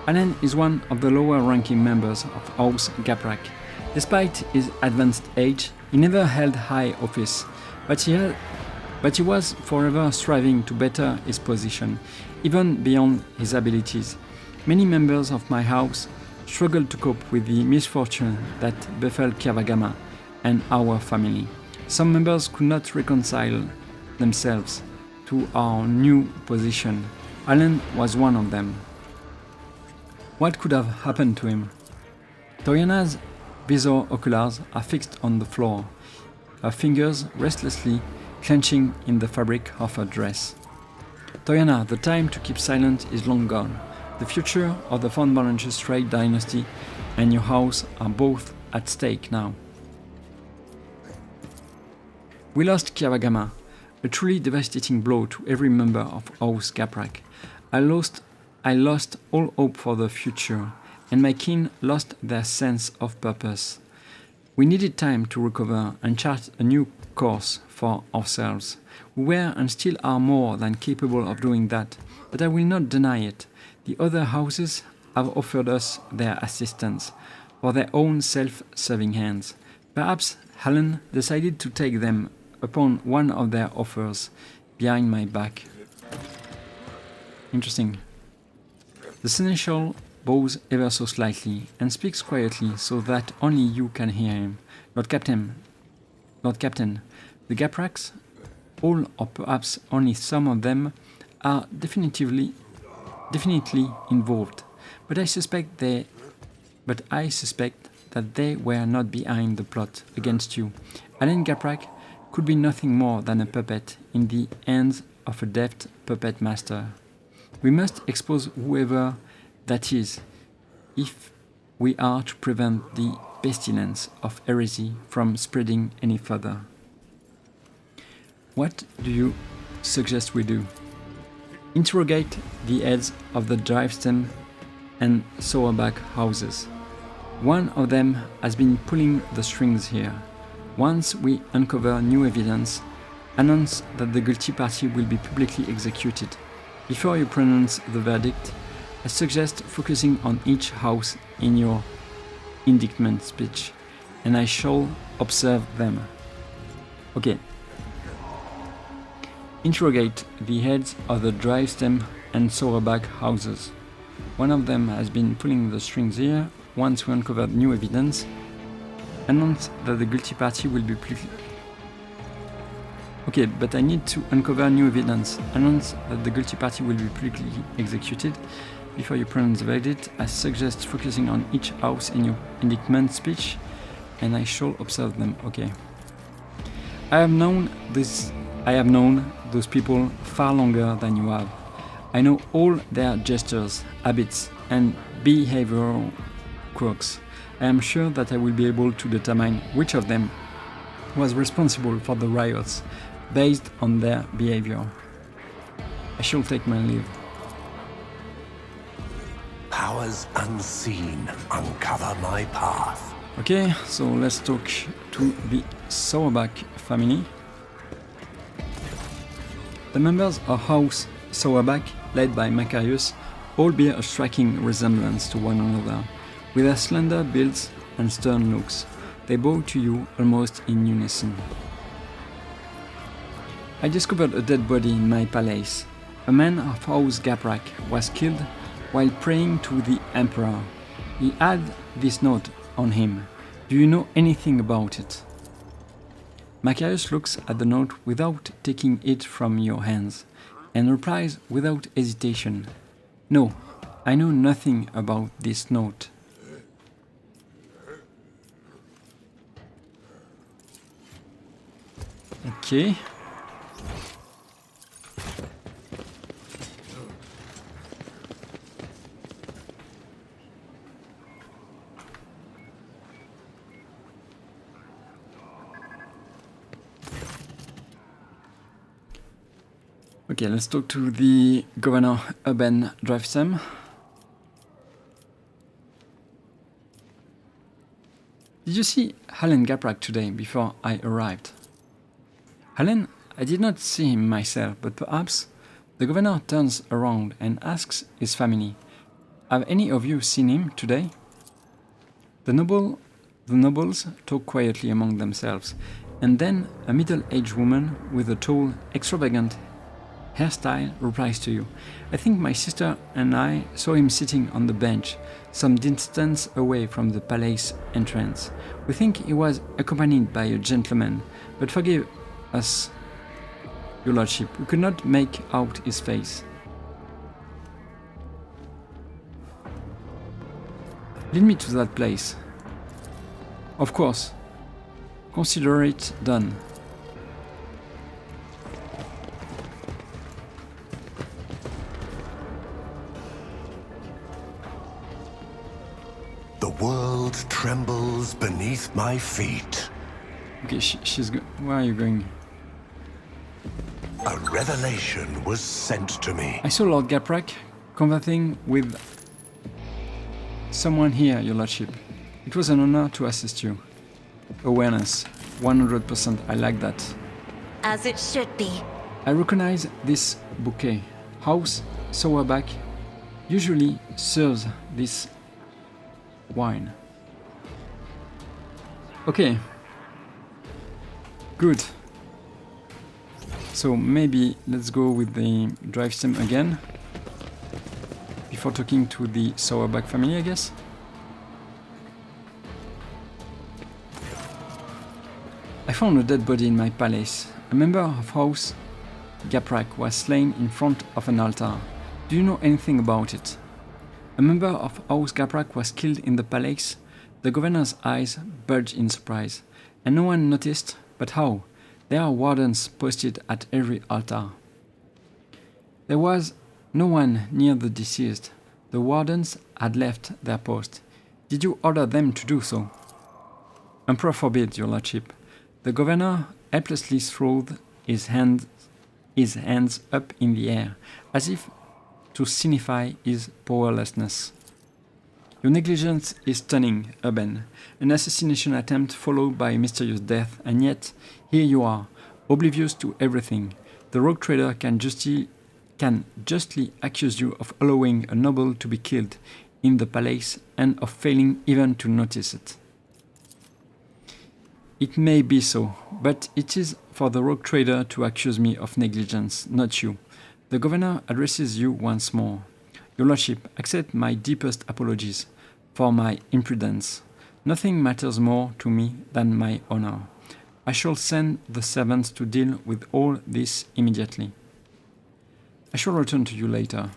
Alan is one of the lower-ranking members of House Gaprak. Despite his advanced age, he never held high office, but he was forever striving to better his position, even beyond his abilities. Many members of my house struggled to cope with the misfortune that befell Kiavagama and our family. Some members could not reconcile themselves to our new position. Alan was one of them. What could have happened to him? Toriana's visor oculars are fixed on the floor, her fingers restlessly clenching in the fabric of her dress. Toriana, the time to keep silent is long gone. The future of the Von Ballenstein dynasty and your house are both at stake now. We lost Kiavagama, a truly devastating blow to every member of House Gaprak. I lost all hope for the future, and my kin lost their sense of purpose. We needed time to recover and chart a new course for ourselves. We were and still are more than capable of doing that, but I will not deny it. The other houses have offered us their assistance for their own self-serving hands. Perhaps Alan decided to take them upon one of their offers behind my back. Interesting. The seneschal bows ever so slightly and speaks quietly so that only you can hear him. Lord Captain, the Gapraks, all or perhaps only some of them, are definitely involved, but I suspect that they were not behind the plot against you. Alan Gaprak could be nothing more than a puppet in the hands of a deft puppet master. We must expose whoever that is, if we are to prevent the pestilence of heresy from spreading any further. What do you suggest we do? Interrogate the heads of the Drivestem and Sowerback houses. One of them has been pulling the strings here. Once we uncover new evidence, announce that the guilty party will be publicly executed. Before you pronounce the verdict, I suggest focusing on each house in your indictment speech, and I shall observe them. Okay. Interrogate the heads of the Drivestem and Sowerback houses. One of them has been pulling the strings here. Once we uncover new evidence, announce that the guilty party will be publicly... Okay, but I need to uncover new evidence. Announce that the guilty party will be publicly executed. Before you pronounce the verdict, I suggest focusing on each house in your indictment speech, and I shall observe them. Okay. I have known those people far longer than you have. I know all their gestures, habits, and behavioral quirks. I am sure that I will be able to determine which of them was responsible for the riots based on their behavior. I shall take my leave. Powers unseen uncover my path. Okay, so let's talk to the Sowerback family. The members of House Sowerback, led by Macarius, all bear a striking resemblance to one another. With their slender builds and stern looks, they bow to you almost in unison. I discovered a dead body in my palace. A man of House Gaprak was killed while praying to the Emperor. He had this note on him. Do you know anything about it? Macarius looks at the note without taking it from your hands, and replies without hesitation. No, I know nothing about this note. Okay. Okay, let's talk to the Governor Urban Drivestem. Did you see Halen Gaprak today before I arrived? Halen, I did not see him myself, but perhaps the governor turns around and asks his family, have any of you seen him today? The nobles talk quietly among themselves, and then a middle-aged woman with a tall, extravagant hairstyle replies to you. I think my sister and I saw him sitting on the bench, some distance away from the palace entrance. We think he was accompanied by a gentleman, but forgive us, your lordship, we could not make out his face. Lead me to that place. Of course. Consider it done. The world trembles beneath my feet. Okay, where are you going? A revelation was sent to me. I saw Lord Gaprak conversing with someone here, your lordship. It was an honor to assist you. Awareness, 100%, I like that. As it should be. I recognize this bouquet. House Sauerback usually serves this wine. Okay. Good. So maybe let's go with the Drivestem again. Before talking to the Sauerback family, I guess. I found a dead body in my palace. A member of House Gaprak was slain in front of an altar. Do you know anything about it? A member of House Gaprak was killed in the palace. The governor's eyes bulged in surprise. And no one noticed, but how? There are wardens posted at every altar. There was no one near the deceased. The wardens had left their post. Did you order them to do so? Emperor forbid, your lordship. The governor helplessly threw his hands up in the air, as if to signify his powerlessness. Your negligence is stunning, Urban. An assassination attempt followed by a mysterious death, and yet here you are, oblivious to everything. The rogue trader can justly accuse you of allowing a noble to be killed in the palace and of failing even to notice it. It may be so, but it is for the rogue trader to accuse me of negligence, not you. The governor addresses you once more. Your lordship, accept my deepest apologies for my imprudence. Nothing matters more to me than my honor. I shall send the servants to deal with all this immediately. I shall return to you later.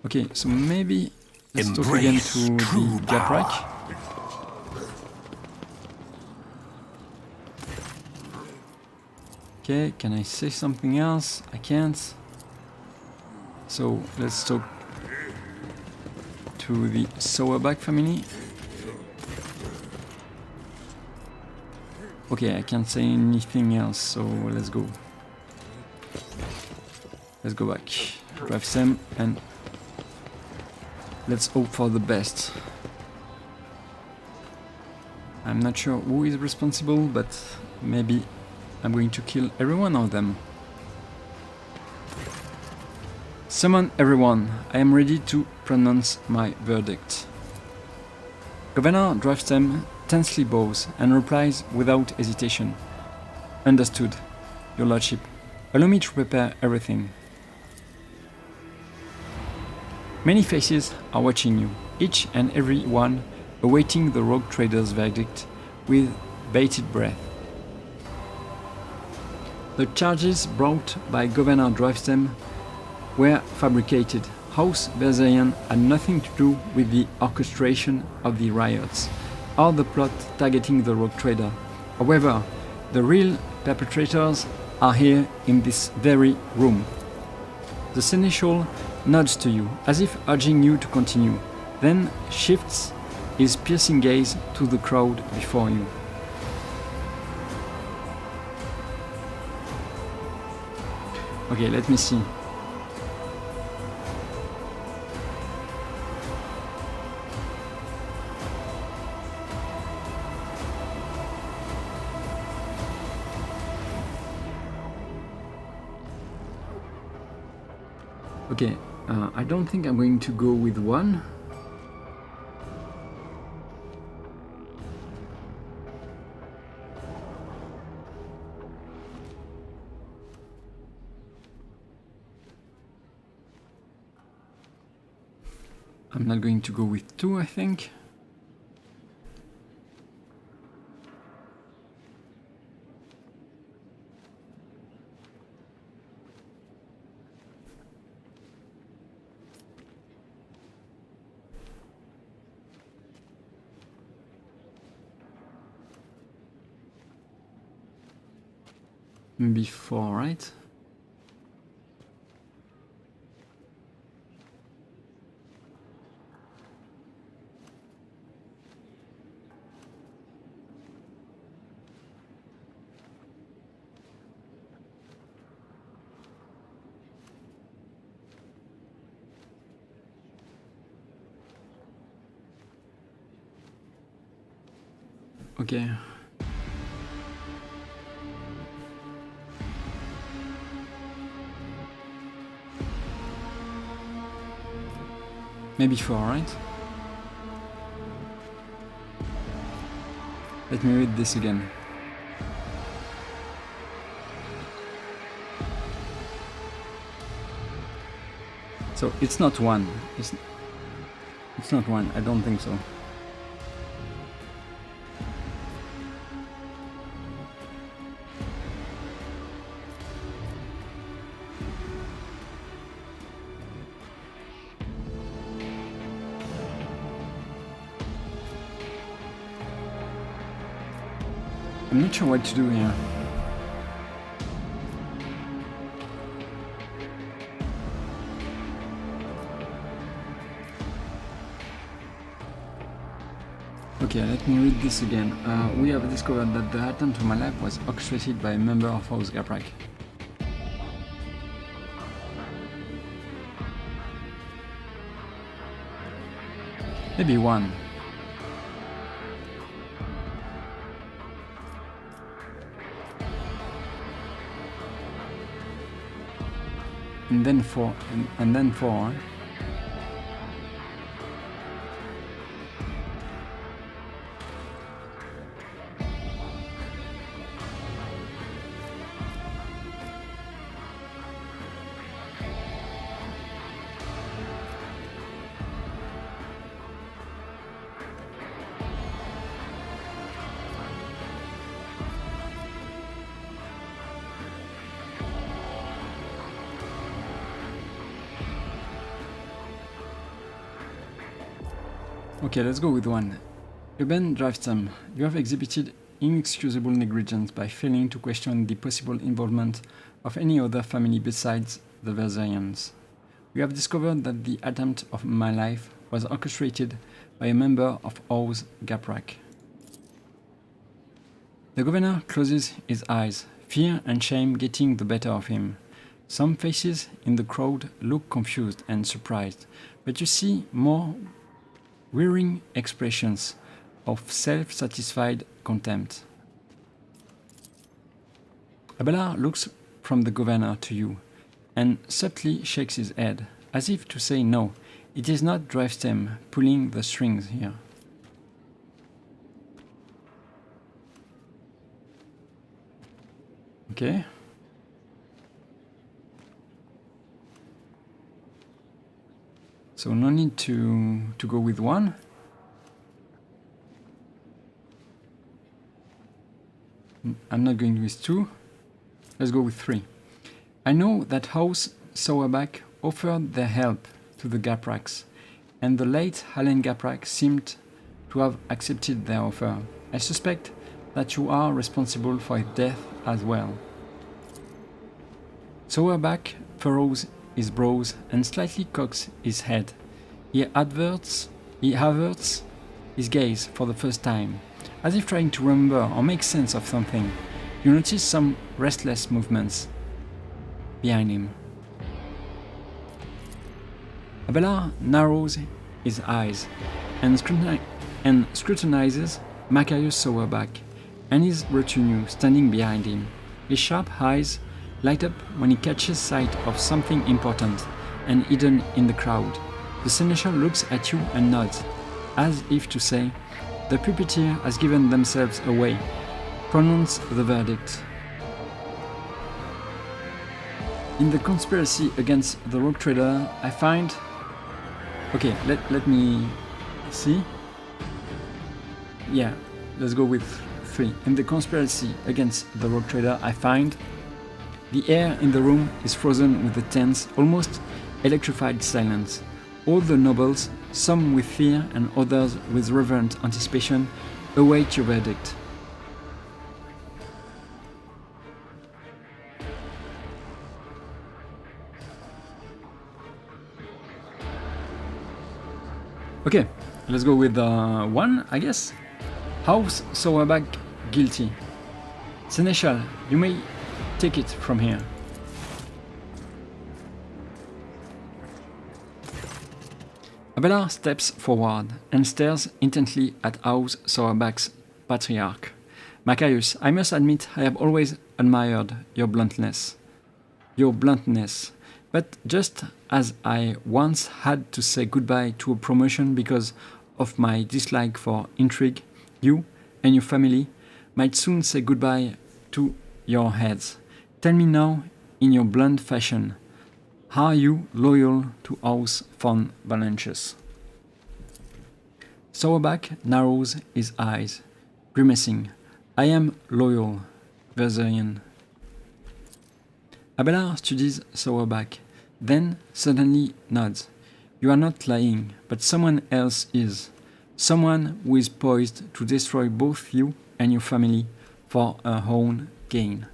Okay, so maybe let's talk again to the Gaprak. Okay, can I say something else? I can't. So let's talk to the Sauerback family. Okay, I can't say anything else, so let's go. Let's go back. Drivestem and let's hope for the best. I'm not sure who is responsible, but maybe I'm going to kill every one of them. Summon everyone. I am ready to pronounce my verdict. Governor Drivestem tensely bows and replies without hesitation. Understood, your lordship. Allow me to prepare everything. Many faces are watching you, each and every one awaiting the rogue trader's verdict with bated breath. The charges brought by Governor Drivestem were fabricated. House Verzerian had nothing to do with the orchestration of the riots or the plot targeting the rogue trader. However, the real perpetrators are here in this very room. The seneschal nods to you, as if urging you to continue, then shifts his piercing gaze to the crowd before you. Okay, let me see. Okay, I don't think I'm going to go with one. I'm not going to go with two, I think. Maybe four, right? Okay. Maybe four, right? Let me read this again. So it's not one. It's not one. I don't think so. I'm not sure what to do here. Okay, let me read this again. We have discovered that the attempt to my life was orchestrated by a member of House Gaprak. Maybe one. And then four, and then four. Okay, let's go with one. Urban Drivestem, you have exhibited inexcusable negligence by failing to question the possible involvement of any other family besides the Verzerians. We have discovered that the attempt of my life was orchestrated by a member of House Gaprak. The governor closes his eyes, fear and shame getting the better of him. Some faces in the crowd look confused and surprised, but you see more wearing expressions of self-satisfied contempt. Abelard looks from the governor to you and subtly shakes his head, as if to say no, it is not Drivestem pulling the strings here. Okay. So no need to go with one. I'm not going with two. Let's go with three. I know that House Sauerbach offered their help to the Gapraks, and the late Halen Gaprak seemed to have accepted their offer. I suspect that you are responsible for his death as well. Sauerbach furrows his brows and slightly cocks his head. He averts his gaze for the first time, as if trying to remember or make sense of something. You notice some restless movements. behind him. Abelard narrows his eyes and scrutinizes Macarius Sauerback and his retinue standing behind him. His sharp eyes light up when he catches sight of something important and hidden in the crowd. The seneschal looks at you and nods, as if to say, "The puppeteer has given themselves away. Pronounce the verdict." In the conspiracy against the rogue trader, I find... Okay, let me see. Yeah, let's go with 3. In the conspiracy against the rogue trader, I find the air in the room is frozen with a tense, almost electrified silence. All the nobles, some with fear and others with reverent anticipation, await your verdict. Okay, let's go with 1, I guess. House Sauerback guilty. Seneschal, you may take it from here. Abelard steps forward and stares intently at House Sauerback's patriarch. Macarius, I must admit I have always admired your bluntness. But just as I once had to say goodbye to a promotion because of my dislike for intrigue, you and your family might soon say goodbye to your heads. Tell me now, in your blunt fashion, are you loyal to House von Valentius? Sauerback narrows his eyes, grimacing. I am loyal, Verzerian. Abelard studies Sauerback, then suddenly nods. You are not lying, but someone else is. Someone who is poised to destroy both you and your family for her own gain.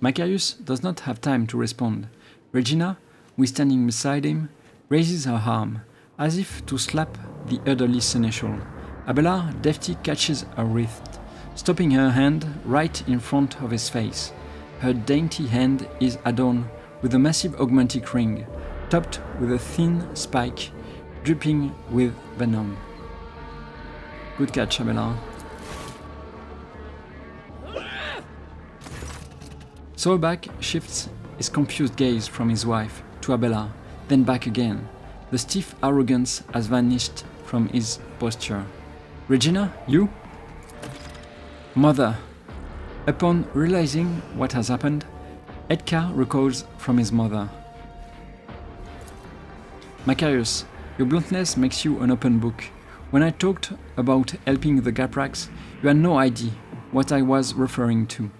Macarius does not have time to respond. Regina, who is standing beside him, raises her arm, as if to slap the elderly seneschal. Abelard deftly catches her wrist, stopping her hand right in front of his face. Her dainty hand is adorned with a massive augmentic ring, topped with a thin spike, dripping with venom. Good catch, Abelard. Sauerback shifts his confused gaze from his wife to Abelard, then back again. The stiff arrogance has vanished from his posture. Regina, you? Mother. Upon realizing what has happened, Edgar recoils from his mother. Macarius, your bluntness makes you an open book. When I talked about helping the Gaprax, you had no idea what I was referring to.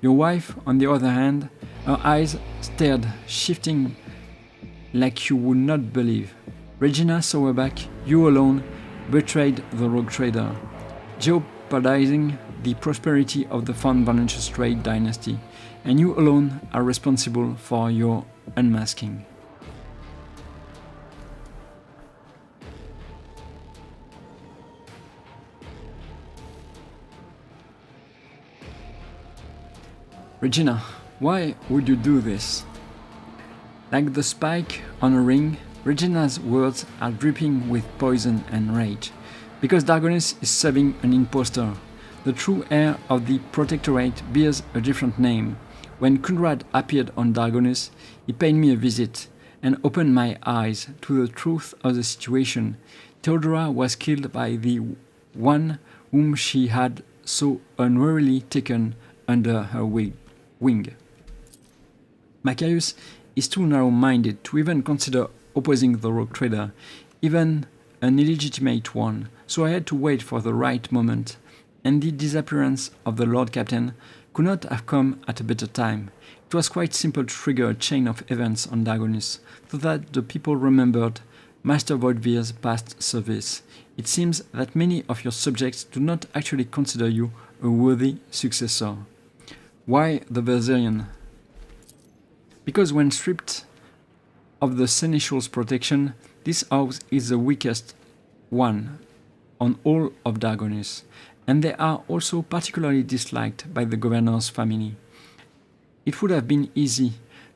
Your wife, on the other hand, her eyes stared, shifting like you would not believe. Regina Sauerback, you alone betrayed the rogue trader, jeopardizing the prosperity of the von Valentius trade dynasty, and you alone are responsible for your unmasking. Regina, why would you do this? Like the spike on a ring, Regina's words are dripping with poison and rage. Because Dargonus is serving an impostor. The true heir of the Protectorate bears a different name. When Conrad appeared on Dargonus, he paid me a visit and opened my eyes to the truth of the situation. Theodora was killed by the one whom she had so unwarily taken under her wing. Macarius is too narrow-minded to even consider opposing the rogue trader, even an illegitimate one, so I had to wait for the right moment, and the disappearance of the Lord Captain could not have come at a better time. It was quite simple to trigger a chain of events on Dargonus, so that the people remembered Master Voidvir's past service. It seems that many of your subjects do not actually consider you a worthy successor. Why the Verzerian? Because when stripped of the Seneschal's protection, this house is the weakest one on all of Dargonus, and they are also particularly disliked by the governor's family. It would have been easy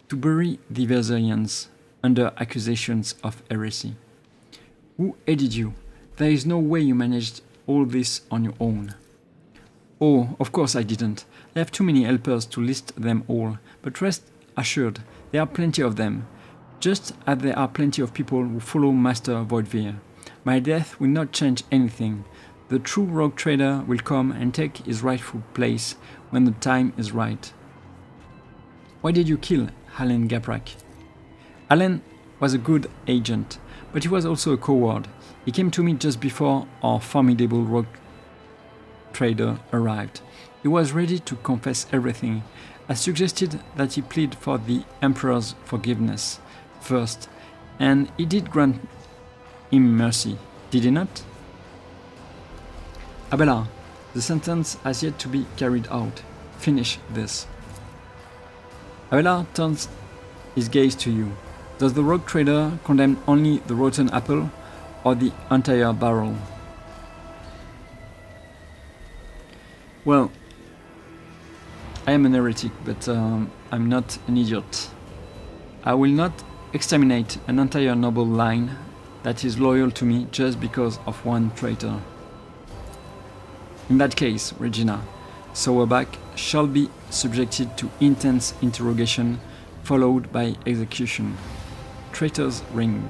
to bury the Verserians under accusations of heresy. Who aided you? There is no way you managed all this on your own. Oh, of course I didn't. I have too many helpers to list them all, but rest assured, there are plenty of them, just as there are plenty of people who follow Master Voidveer. My death will not change anything. The true rogue trader will come and take his rightful place when the time is right. Why did you kill Allen Gaprak? Allen was a good agent, but he was also a coward. He came to me just before our formidable rogue trader arrived. He was ready to confess everything. I suggested that he plead for the Emperor's forgiveness first, and he did grant him mercy, did he not? Abelard, the sentence has yet to be carried out. Finish this. Abelard turns his gaze to you. Does the rogue trader condemn only the rotten apple or the entire barrel? Well, I am an heretic, but I'm not an idiot. I will not exterminate an entire noble line that is loyal to me just because of one traitor. In that case, Regina Sauerback shall be subjected to intense interrogation followed by execution. Traitor's Ring.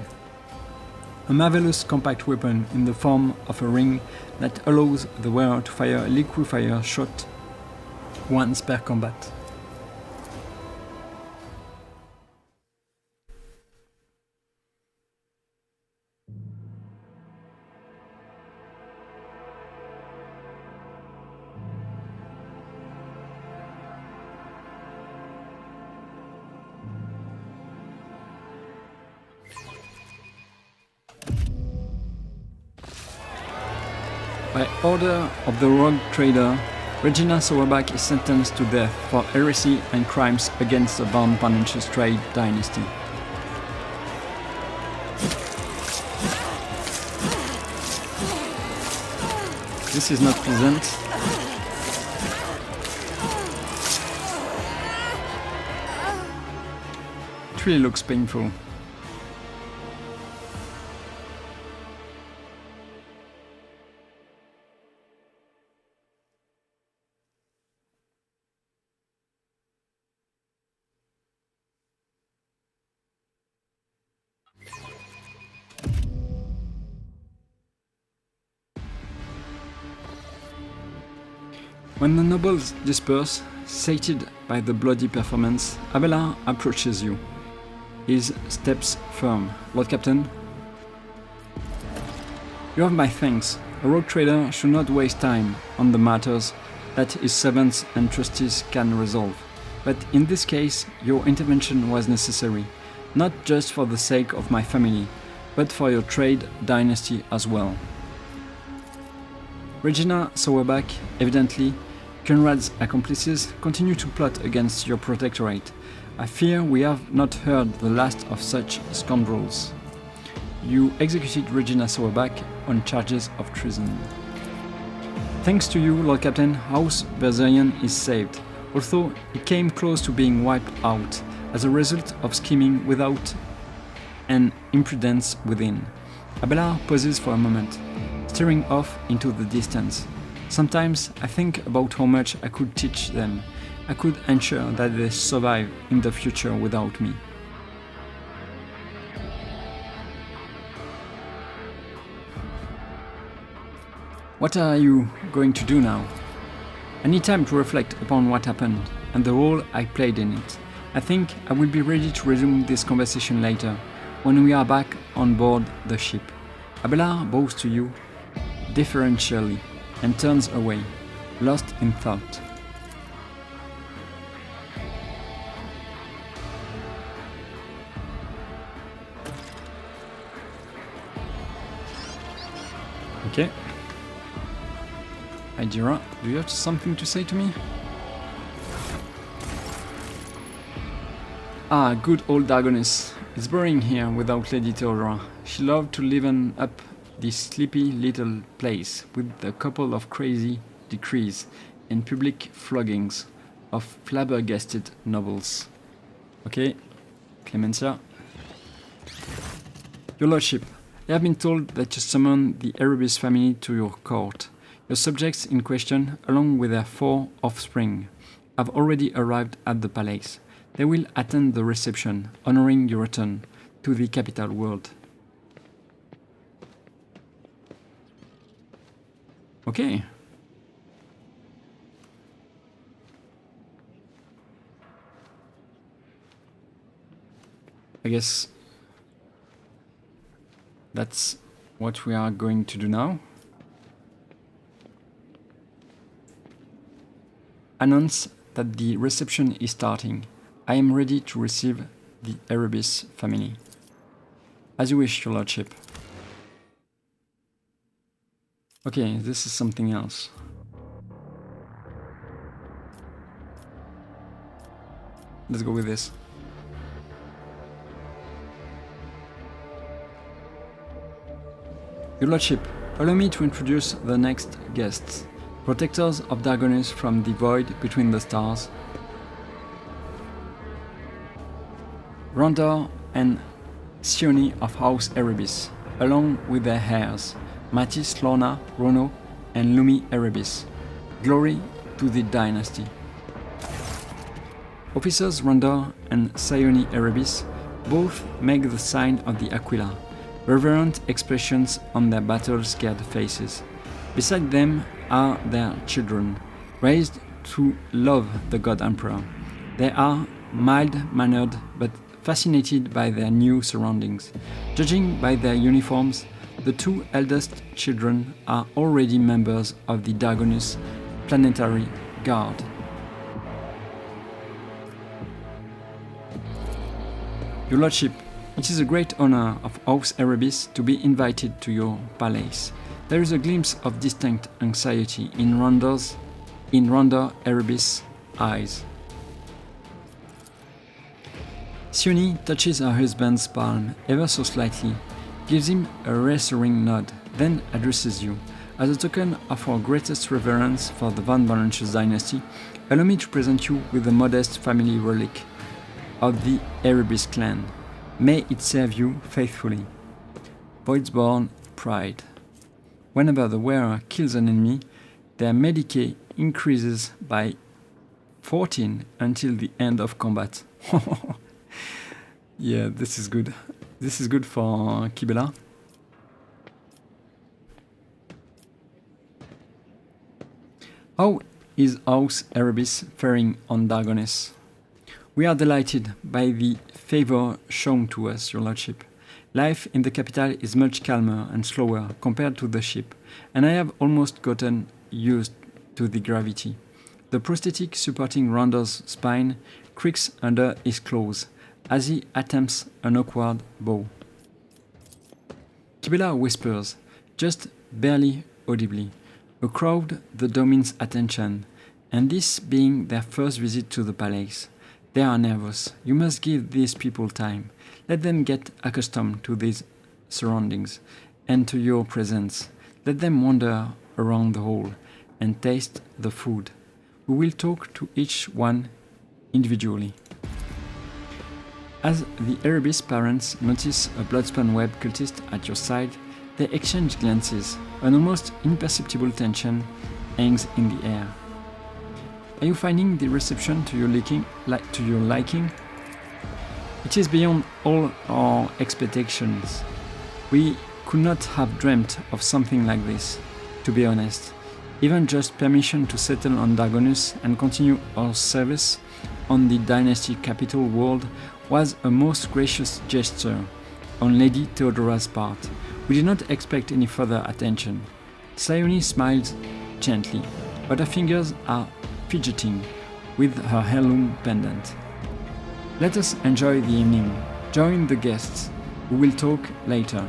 A marvelous compact weapon in the form of a ring that allows the wearer to fire a liquefire shot once per combat. By order of the rogue trader, Regina Sauerback is sentenced to death for heresy and crimes against the Von Pannen's trade dynasty. This is not pleasant. It really looks painful. When the nobles disperse, sated by the bloody performance, Abelard approaches you, his steps firm. Lord Captain, you have my thanks. A rogue trader should not waste time on the matters that his servants and trustees can resolve. But in this case, your intervention was necessary, not just for the sake of my family, but for your trade dynasty as well. Regina Sauerback, evidently, Conrad's accomplices, continue to plot against your protectorate. I fear we have not heard the last of such scoundrels. You executed Regina Sauerback on charges of treason. Thanks to you, Lord Captain, House Verserian is saved, although it came close to being wiped out as a result of scheming without and imprudence within. Abelard pauses for a moment, staring off into the distance. Sometimes I think about how much I could teach them. I could ensure that they survive in the future without me. What are you going to do now? I need time to reflect upon what happened and the role I played in it. I think I will be ready to resume this conversation later, when we are back on board the ship. Abelard bows to you deferentially and turns away, lost in thought. Okay. Idira, do you have something to say to me? Ah, good old Dargonis. It's boring here without Lady Theodora. She loved to liven up this sleepy little place with a couple of crazy decrees and public floggings of flabbergasted nobles. Okay, Clemencia. Your Lordship, I have been told that you summon the Erebus family to your court. Your subjects in question, along with their 4 offspring, have already arrived at the palace. They will attend the reception, honoring your return to the capital world. Okay. I guess that's what we are going to do now. Announce that the reception is starting. I am ready to receive the Erebus family. As you wish, Your Lordship. Okay, this is something else. Let's go with this. Your Lordship, allow me to introduce the next guests. Protectors of Dargonus from the void between the stars. Rondor and Sioni of House Erebus, along with their heirs, Mattis, Lorna, Rono, and Lumi Erebus. Glory to the dynasty. Officers Rondor and Sioni Erebus both make the sign of the Aquila, reverent expressions on their battle-scared faces. Beside them are their children, raised to love the God Emperor. They are mild-mannered but fascinated by their new surroundings. Judging by their uniforms, the 2 eldest children are already members of the Dargonus Planetary Guard. Your Lordship, it is a great honor of House Erebus to be invited to your palace. There is a glimpse of distinct anxiety in Rondor Erebus' eyes. Sioni touches her husband's palm ever so slightly, gives him a reassuring nod, then addresses you. As a token of our greatest reverence for the Van Valentius dynasty, allow me to present you with a modest family relic of the Erebus clan. May it serve you faithfully. Voidsborn Pride. Whenever the wearer kills an enemy, their Medicae increases by 14 until the end of combat. Yeah, this is good. This is good for Kibela. How is House Erebus faring on Dargonus? We are delighted by the favor shown to us, Your Lordship. Life in the capital is much calmer and slower compared to the ship, and I have almost gotten used to the gravity. The prosthetic supporting Rondor's spine creaks under his claws as he attempts an awkward bow. Kibela whispers, just barely audibly. A crowd that demands attention, and this being their first visit to the palace. They are nervous. You must give these people time. Let them get accustomed to these surroundings and to your presence. Let them wander around the hall and taste the food. We will talk to each one individually. As the Erebus parents notice a Bloodspawn Web cultist at your side, they exchange glances. An almost imperceptible tension hangs in the air. Are you finding the reception to your liking? It is beyond all our expectations. We could not have dreamt of something like this, to be honest. Even just permission to settle on Dargonus and continue our service on the dynasty capital world was a most gracious gesture on Lady Theodora's part. We did not expect any further attention. Sioni smiles gently, but her fingers are fidgeting with her heirloom pendant. Let us enjoy the evening. Join the guests. We will talk later.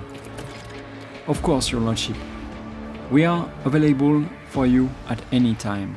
Of course, Your Lordship. We are available for you at any time.